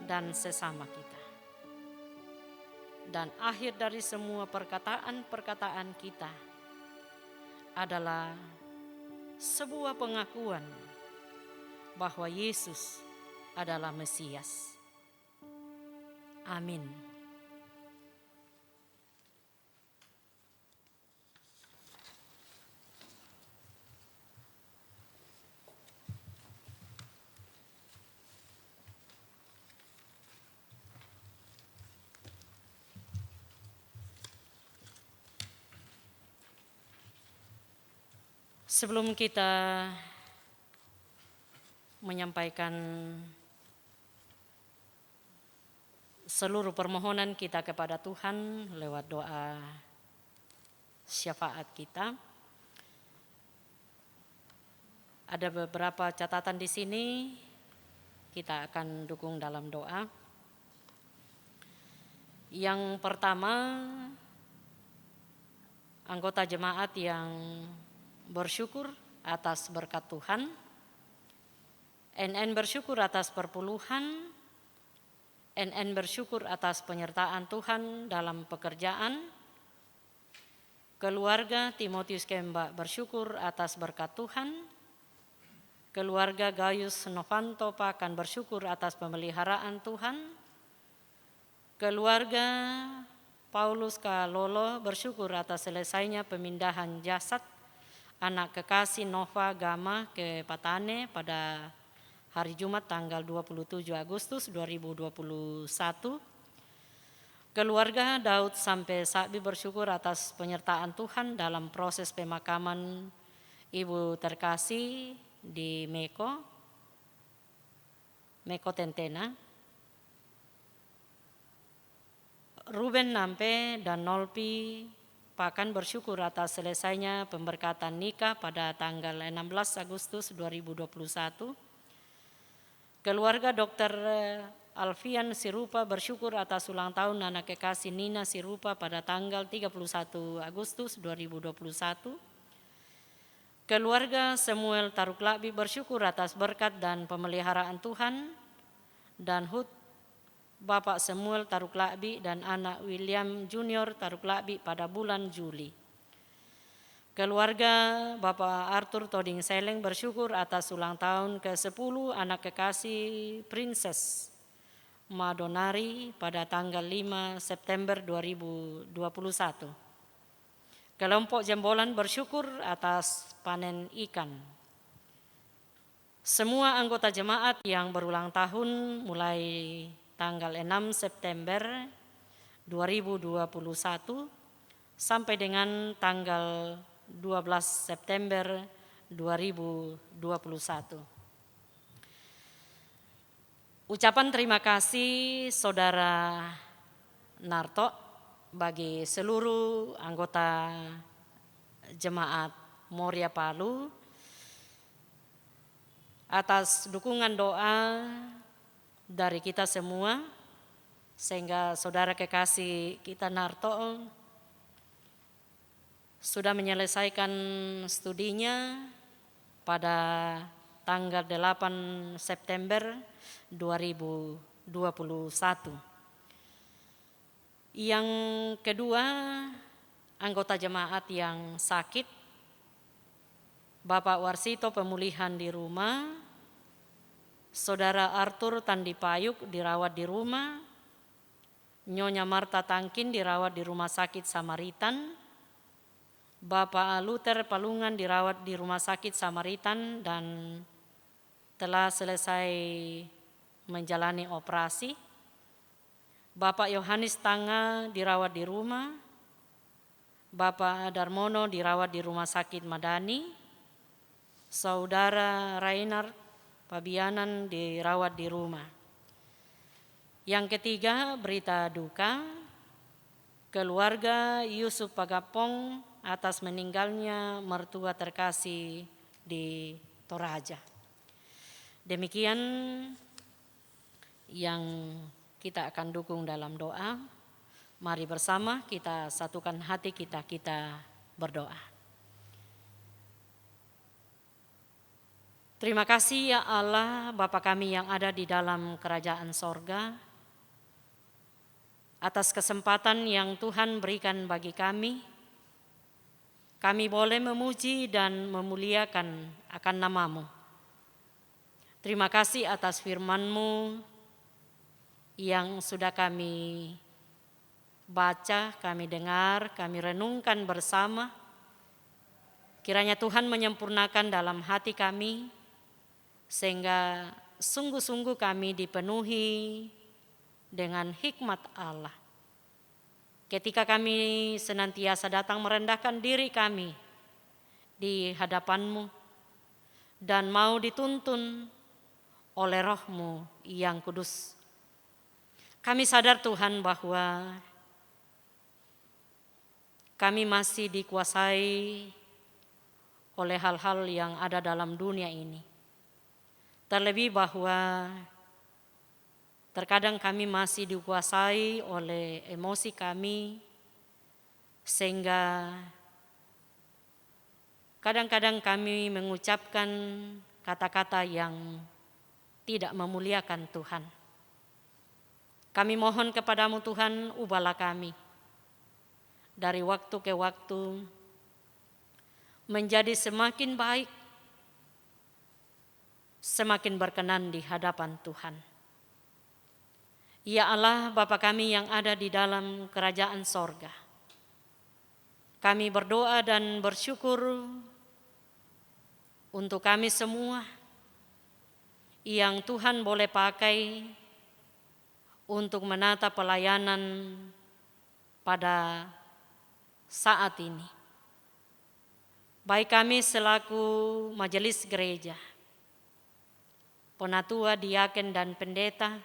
dan sesama kita. Dan akhir dari semua perkataan-perkataan kita adalah sebuah pengakuan bahwa Yesus adalah Mesias. Amin. Sebelum kita menyampaikan seluruh permohonan kita kepada Tuhan lewat doa syafaat kita, ada beberapa catatan di sini, kita akan dukung dalam doa. Yang pertama, anggota jemaat yang bersyukur atas berkat Tuhan, NN bersyukur atas perpuluhan, NN bersyukur atas penyertaan Tuhan dalam pekerjaan, keluarga Timotius Kemba bersyukur atas berkat Tuhan, keluarga Gayus Novanto Pakan bersyukur atas pemeliharaan Tuhan, keluarga Paulus Kalolo bersyukur atas selesainya pemindahan jasad anak kekasih Nova Gama ke Patane pada hari Jumat tanggal 27 Agustus 2021. Keluarga Daud Sampai Sakbi bersyukur atas penyertaan Tuhan dalam proses pemakaman Ibu terkasih di Meko Tentena. Ruben Nampe dan Nolpi Pakan bersyukur atas selesainya pemberkatan nikah pada tanggal 16 Agustus 2021. Keluarga Dr. Alfian Sirupa bersyukur atas ulang tahun anak kekasih Nina Sirupa pada tanggal 31 Agustus 2021. Keluarga Samuel Taruklabi bersyukur atas berkat dan pemeliharaan Tuhan dan HUT Bapak Samuel Taruklabi dan anak William Junior Taruklabi pada bulan Juli. Keluarga Bapak Arthur Toding Seleng bersyukur atas ulang tahun ke-10 anak kekasih Princess Madonari pada tanggal 5 September 2021. Kelompok Jembolan bersyukur atas panen ikan. Semua anggota jemaat yang berulang tahun mulai tanggal 6 September 2021 sampai dengan tanggal 12 September 2021. Ucapan terima kasih Saudara Narto bagi seluruh anggota jemaat Moria Palu atas dukungan doa dari kita semua, sehingga saudara kekasih kita Narto sudah menyelesaikan studinya pada tanggal 8 September 2021. Yang kedua, anggota jemaat yang sakit, Bapak Warsito pemulihan di rumah, Saudara Arthur Tandi Payuk dirawat di rumah, Nyonya Marta Tangkin dirawat di Rumah Sakit Samaritan, Bapak Luther Palungan dirawat di Rumah Sakit Samaritan dan telah selesai menjalani operasi. Bapak Yohanes Tanga dirawat di rumah, Bapak Darmono dirawat di Rumah Sakit Madani, Saudara Reinhard Pabianan dirawat di rumah. Yang ketiga, berita duka, keluarga Yusuf Pagapong atas meninggalnya mertua terkasih di Toraja. Demikian yang kita akan dukung dalam doa. Mari bersama kita satukan hati kita berdoa. Terima kasih ya Allah, Bapa kami yang ada di dalam kerajaan sorga, atas kesempatan yang Tuhan berikan bagi kami. Kami boleh memuji dan memuliakan akan nama-Mu. Terima kasih atas firman-Mu yang sudah kami baca, kami dengar, kami renungkan bersama. Kiranya Tuhan menyempurnakan dalam hati kami, sehingga sungguh-sungguh kami dipenuhi dengan hikmat Allah. Ketika kami senantiasa datang merendahkan diri kami di hadapan-Mu dan mau dituntun oleh Roh-Mu yang kudus. Kami sadar Tuhan bahwa kami masih dikuasai oleh hal-hal yang ada dalam dunia ini. Terlebih bahwa terkadang kami masih dikuasai oleh emosi kami, sehingga kadang-kadang kami mengucapkan kata-kata yang tidak memuliakan Tuhan. Kami mohon kepadamu Tuhan, ubahlah kami dari waktu ke waktu menjadi semakin baik, semakin berkenan di hadapan Tuhan. Ya Allah, Bapa kami yang ada di dalam kerajaan sorga, kami berdoa dan bersyukur untuk kami semua yang Tuhan boleh pakai untuk menata pelayanan pada saat ini. Baik kami selaku majelis gereja, penatua, diaken, dan pendeta,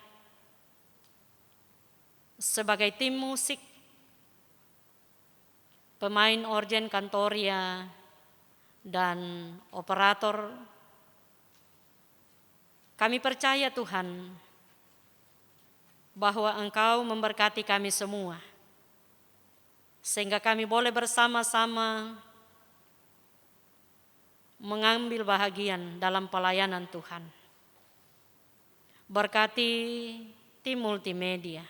sebagai tim musik, pemain orgen kantoria, dan operator, kami percaya Tuhan bahwa Engkau memberkati kami semua, sehingga kami boleh bersama-sama mengambil bahagian dalam pelayanan Tuhan. Berkati tim multimedia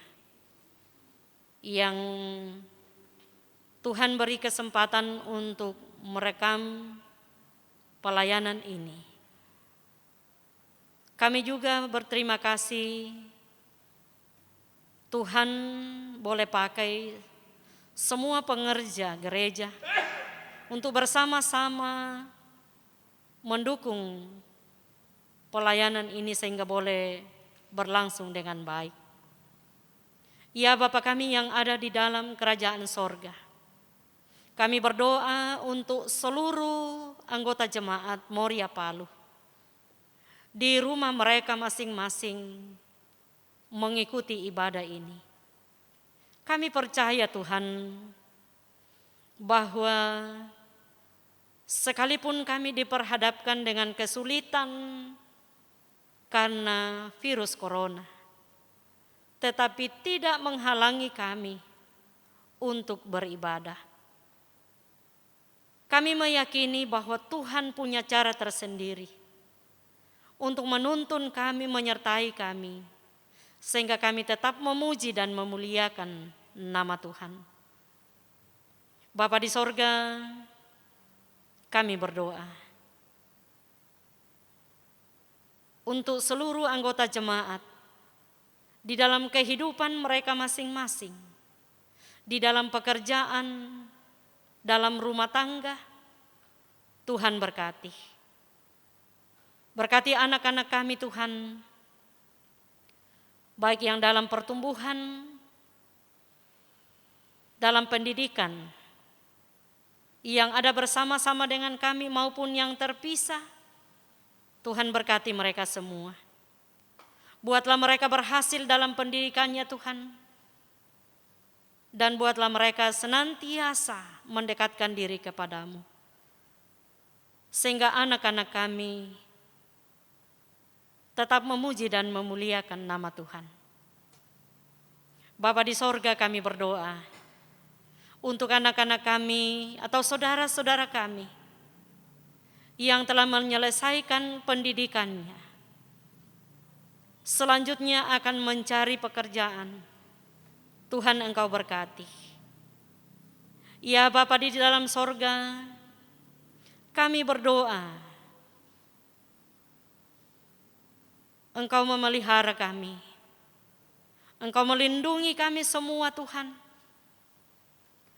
yang Tuhan beri kesempatan untuk merekam pelayanan ini. Kami juga berterima kasih Tuhan boleh pakai semua pengerja gereja untuk bersama-sama mendukung pelayanan ini sehingga boleh berlangsung dengan baik. Ya Bapa kami yang ada di dalam kerajaan sorga, kami berdoa untuk seluruh anggota jemaat Moria Palu di rumah mereka masing-masing mengikuti ibadah ini. Kami percaya Tuhan bahwa sekalipun kami diperhadapkan dengan kesulitan karena virus corona, tetapi tidak menghalangi kami untuk beribadah. Kami meyakini bahwa Tuhan punya cara tersendiri untuk menuntun kami, menyertai kami, sehingga kami tetap memuji dan memuliakan nama Tuhan. Bapa di sorga, kami berdoa untuk seluruh anggota jemaat di dalam kehidupan mereka masing-masing, di dalam pekerjaan, dalam rumah tangga. Tuhan berkati. Berkati anak-anak kami Tuhan, baik yang dalam pertumbuhan, dalam pendidikan, yang ada bersama-sama dengan kami maupun yang terpisah. Tuhan berkati mereka semua. Buatlah mereka berhasil dalam pendidikannya Tuhan. Dan buatlah mereka senantiasa mendekatkan diri kepadamu. Sehingga anak-anak kami tetap memuji dan memuliakan nama Tuhan. Bapa di sorga, kami berdoa untuk anak-anak kami atau saudara-saudara kami yang telah menyelesaikan pendidikannya, selanjutnya akan mencari pekerjaan. Tuhan, Engkau berkati. Ya Bapa di dalam sorga, kami berdoa Engkau memelihara kami, Engkau melindungi kami semua Tuhan,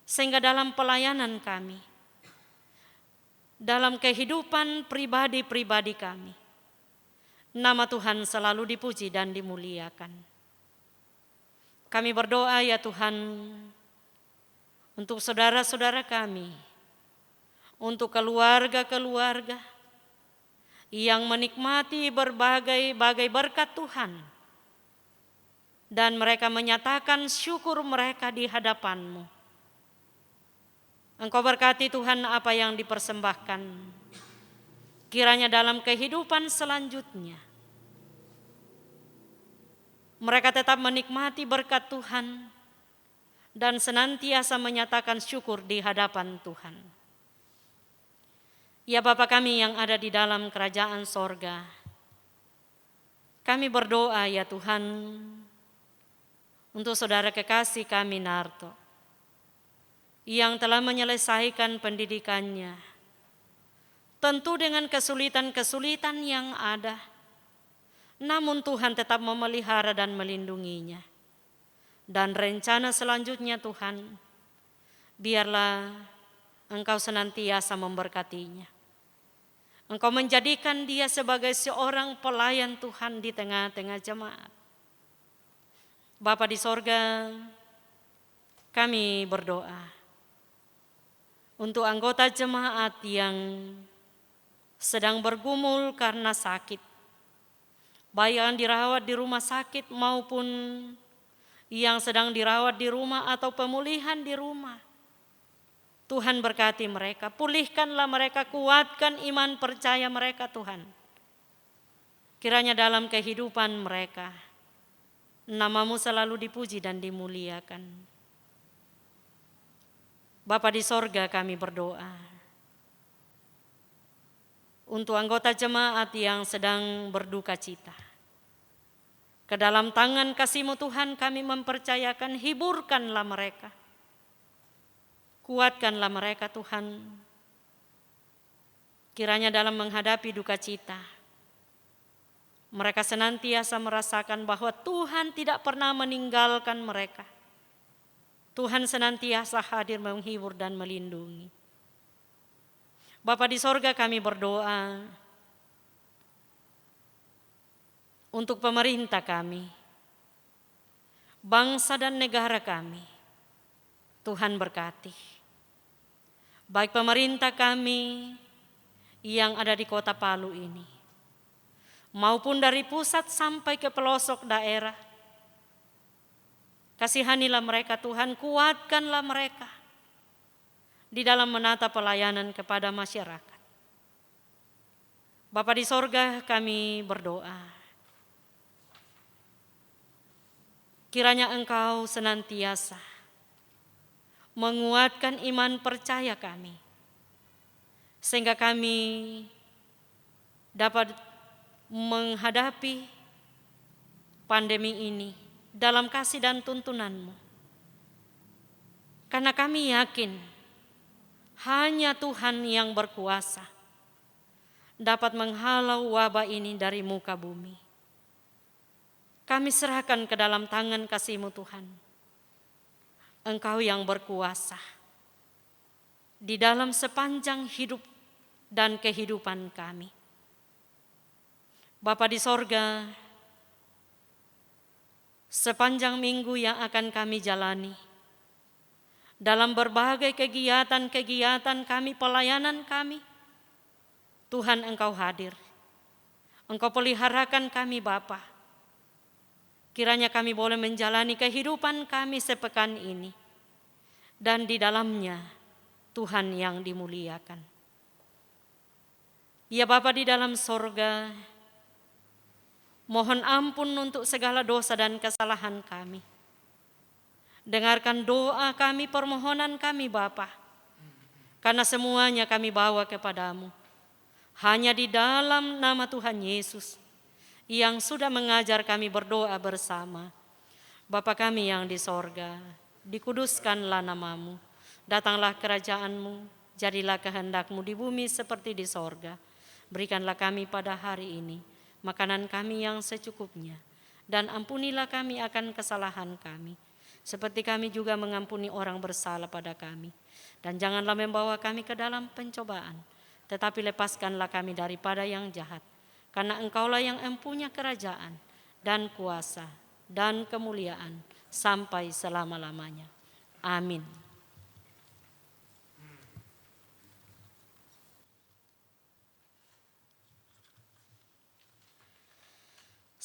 sehingga dalam pelayanan kami, dalam kehidupan pribadi-pribadi kami, nama Tuhan selalu dipuji dan dimuliakan. Kami berdoa ya Tuhan, untuk saudara-saudara kami, untuk keluarga-keluarga yang menikmati berbagai berkat Tuhan, dan mereka menyatakan syukur mereka di hadapan-Mu. Engkau berkati Tuhan apa yang dipersembahkan, kiranya dalam kehidupan selanjutnya mereka tetap menikmati berkat Tuhan dan senantiasa menyatakan syukur di hadapan Tuhan. Ya Bapa kami yang ada di dalam kerajaan sorga, kami berdoa ya Tuhan untuk saudara kekasih kami Narto yang telah menyelesaikan pendidikannya, tentu dengan kesulitan-kesulitan yang ada, namun Tuhan tetap memelihara dan melindunginya. Dan rencana selanjutnya Tuhan, biarlah Engkau senantiasa memberkatinya. Engkau menjadikan dia sebagai seorang pelayan Tuhan di tengah-tengah jemaat. Bapa di sorga, kami berdoa untuk anggota jemaat yang sedang bergumul karena sakit, baik yang dirawat di rumah sakit maupun yang sedang dirawat di rumah atau pemulihan di rumah. Tuhan berkati mereka, pulihkanlah mereka, kuatkan iman percaya mereka Tuhan. Kiranya dalam kehidupan mereka, nama-Mu selalu dipuji dan dimuliakan. Bapa di sorga, kami berdoa untuk anggota jemaat yang sedang berduka cita. Ke dalam tangan kasih-Mu Tuhan kami mempercayakan, hiburkanlah mereka. Kuatkanlah mereka Tuhan. Kiranya dalam menghadapi duka cita, mereka senantiasa merasakan bahwa Tuhan tidak pernah meninggalkan mereka. Tuhan senantiasa hadir menghibur dan melindungi. Bapa di sorga, kami berdoa untuk pemerintah kami, bangsa dan negara kami. Tuhan berkati. Baik pemerintah kami yang ada di kota Palu ini, maupun dari pusat sampai ke pelosok daerah. Kasihanilah mereka Tuhan, kuatkanlah mereka di dalam menata pelayanan kepada masyarakat. Bapa di sorga, kami berdoa, kiranya Engkau senantiasa menguatkan iman percaya kami, sehingga kami dapat menghadapi pandemi ini dalam kasih dan tuntunan-Mu. Karena kami yakin hanya Tuhan yang berkuasa dapat menghalau wabah ini dari muka bumi. Kami serahkan ke dalam tangan kasih-Mu Tuhan. Engkau yang berkuasa di dalam sepanjang hidup dan kehidupan kami. Bapa di sorga, sepanjang minggu yang akan kami jalani, dalam berbagai kegiatan-kegiatan kami, pelayanan kami, Tuhan Engkau hadir. Engkau peliharakan kami Bapa. Kiranya kami boleh menjalani kehidupan kami sepekan ini, dan di dalamnya Tuhan yang dimuliakan. Ya Bapa di dalam sorga, mohon ampun untuk segala dosa dan kesalahan kami. Dengarkan doa kami, permohonan kami Bapa. Karena semuanya kami bawa kepadamu. Hanya di dalam nama Tuhan Yesus yang sudah mengajar kami berdoa bersama. Bapa kami yang di sorga, dikuduskanlah namamu. Datanglah kerajaanmu, jadilah kehendakmu di bumi seperti di sorga. Berikanlah kami pada hari ini makanan kami yang secukupnya. Dan ampunilah kami akan kesalahan kami, seperti kami juga mengampuni orang bersalah pada kami. Dan janganlah membawa kami ke dalam pencobaan, tetapi lepaskanlah kami daripada yang jahat. Karena Engkaulah yang empunya kerajaan dan kuasa dan kemuliaan sampai selama-lamanya. Amin.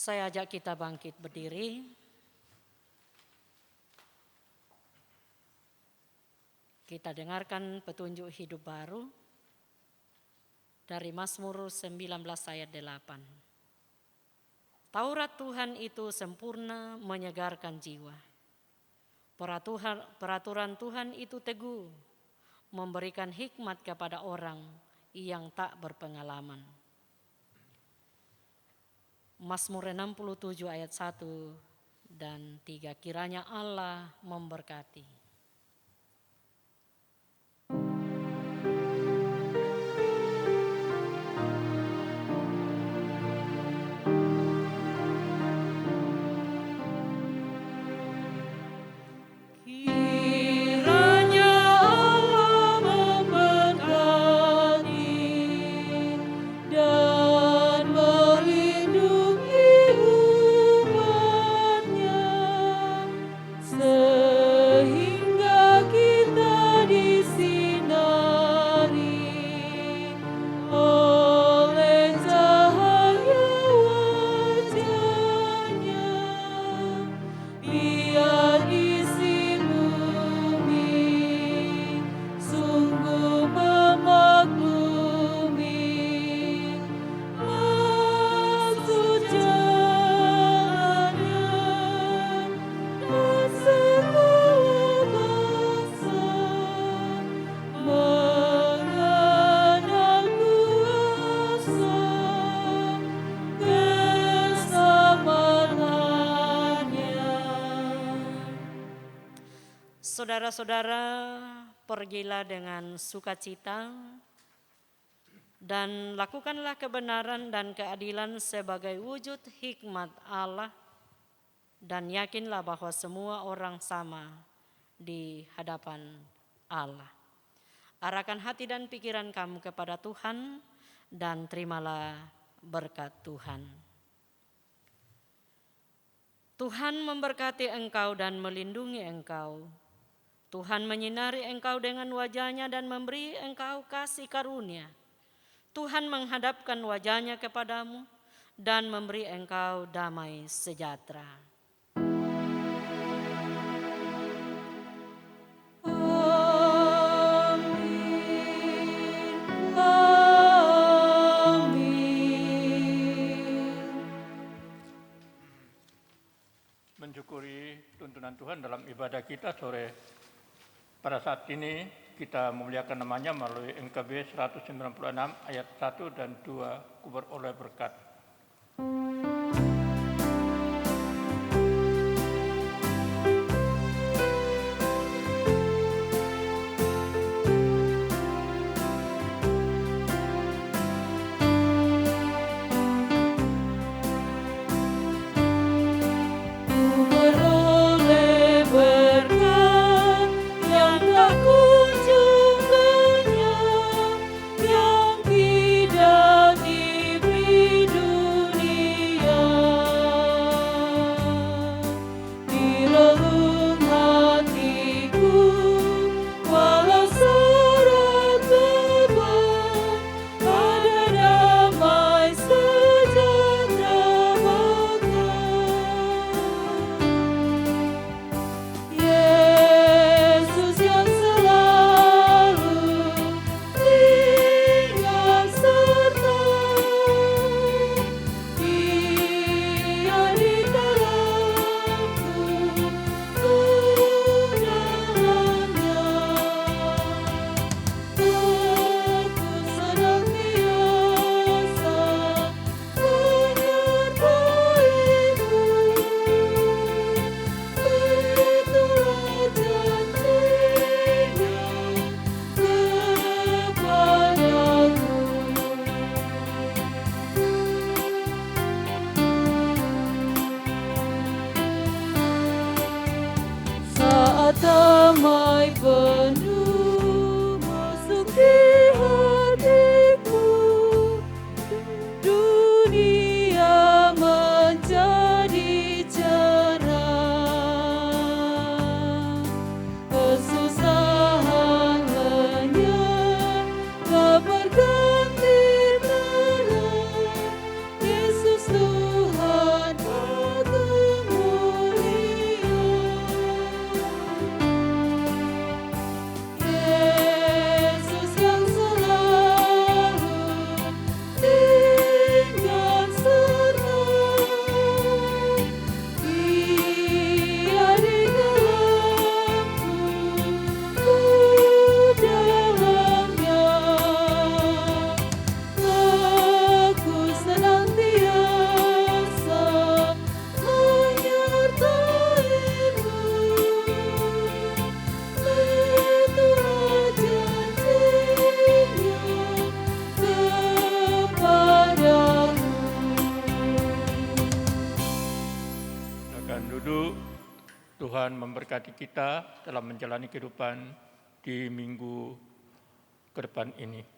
Saya ajak kita bangkit berdiri. Kita dengarkan petunjuk hidup baru dari Mazmur 19 ayat 8. Taurat Tuhan itu sempurna, menyegarkan jiwa. Peraturan Tuhan itu teguh, memberikan hikmat kepada orang yang tak berpengalaman. Mazmur 67 ayat 1 dan 3. Kiranya Allah memberkati. Saudara-saudara, pergilah dengan sukacita dan lakukanlah kebenaran dan keadilan sebagai wujud hikmat Allah, dan yakinlah bahwa semua orang sama di hadapan Allah. Arahkan hati dan pikiran kamu kepada Tuhan dan terimalah berkat Tuhan. Tuhan memberkati engkau dan melindungi engkau. Tuhan menyinari engkau dengan wajah-Nya dan memberi engkau kasih karunia. Tuhan menghadapkan wajah-Nya kepadamu dan memberi engkau damai sejahtera. Mensyukuri tuntunan Tuhan dalam ibadah kita sore pada saat ini, kita memuliakan namanya melalui NKB 196 ayat 1 dan 2, ku beroleh berkat. Yang tidak diberi damai penuh masuk di hatiku, dunia menjadi cerah, kesusahan lenyap, berganti terang, Yesus Tuhan agung mulia. Yesus yang selalu tinggal senang, Dia di dalamku, ku dalamnya. Aku senantiasa menyertai-Mu, seturut janji-Nya kepadaku. Silakan duduk. Tuhan memberkati kita dalam menjalani kehidupan di minggu ke depan ini.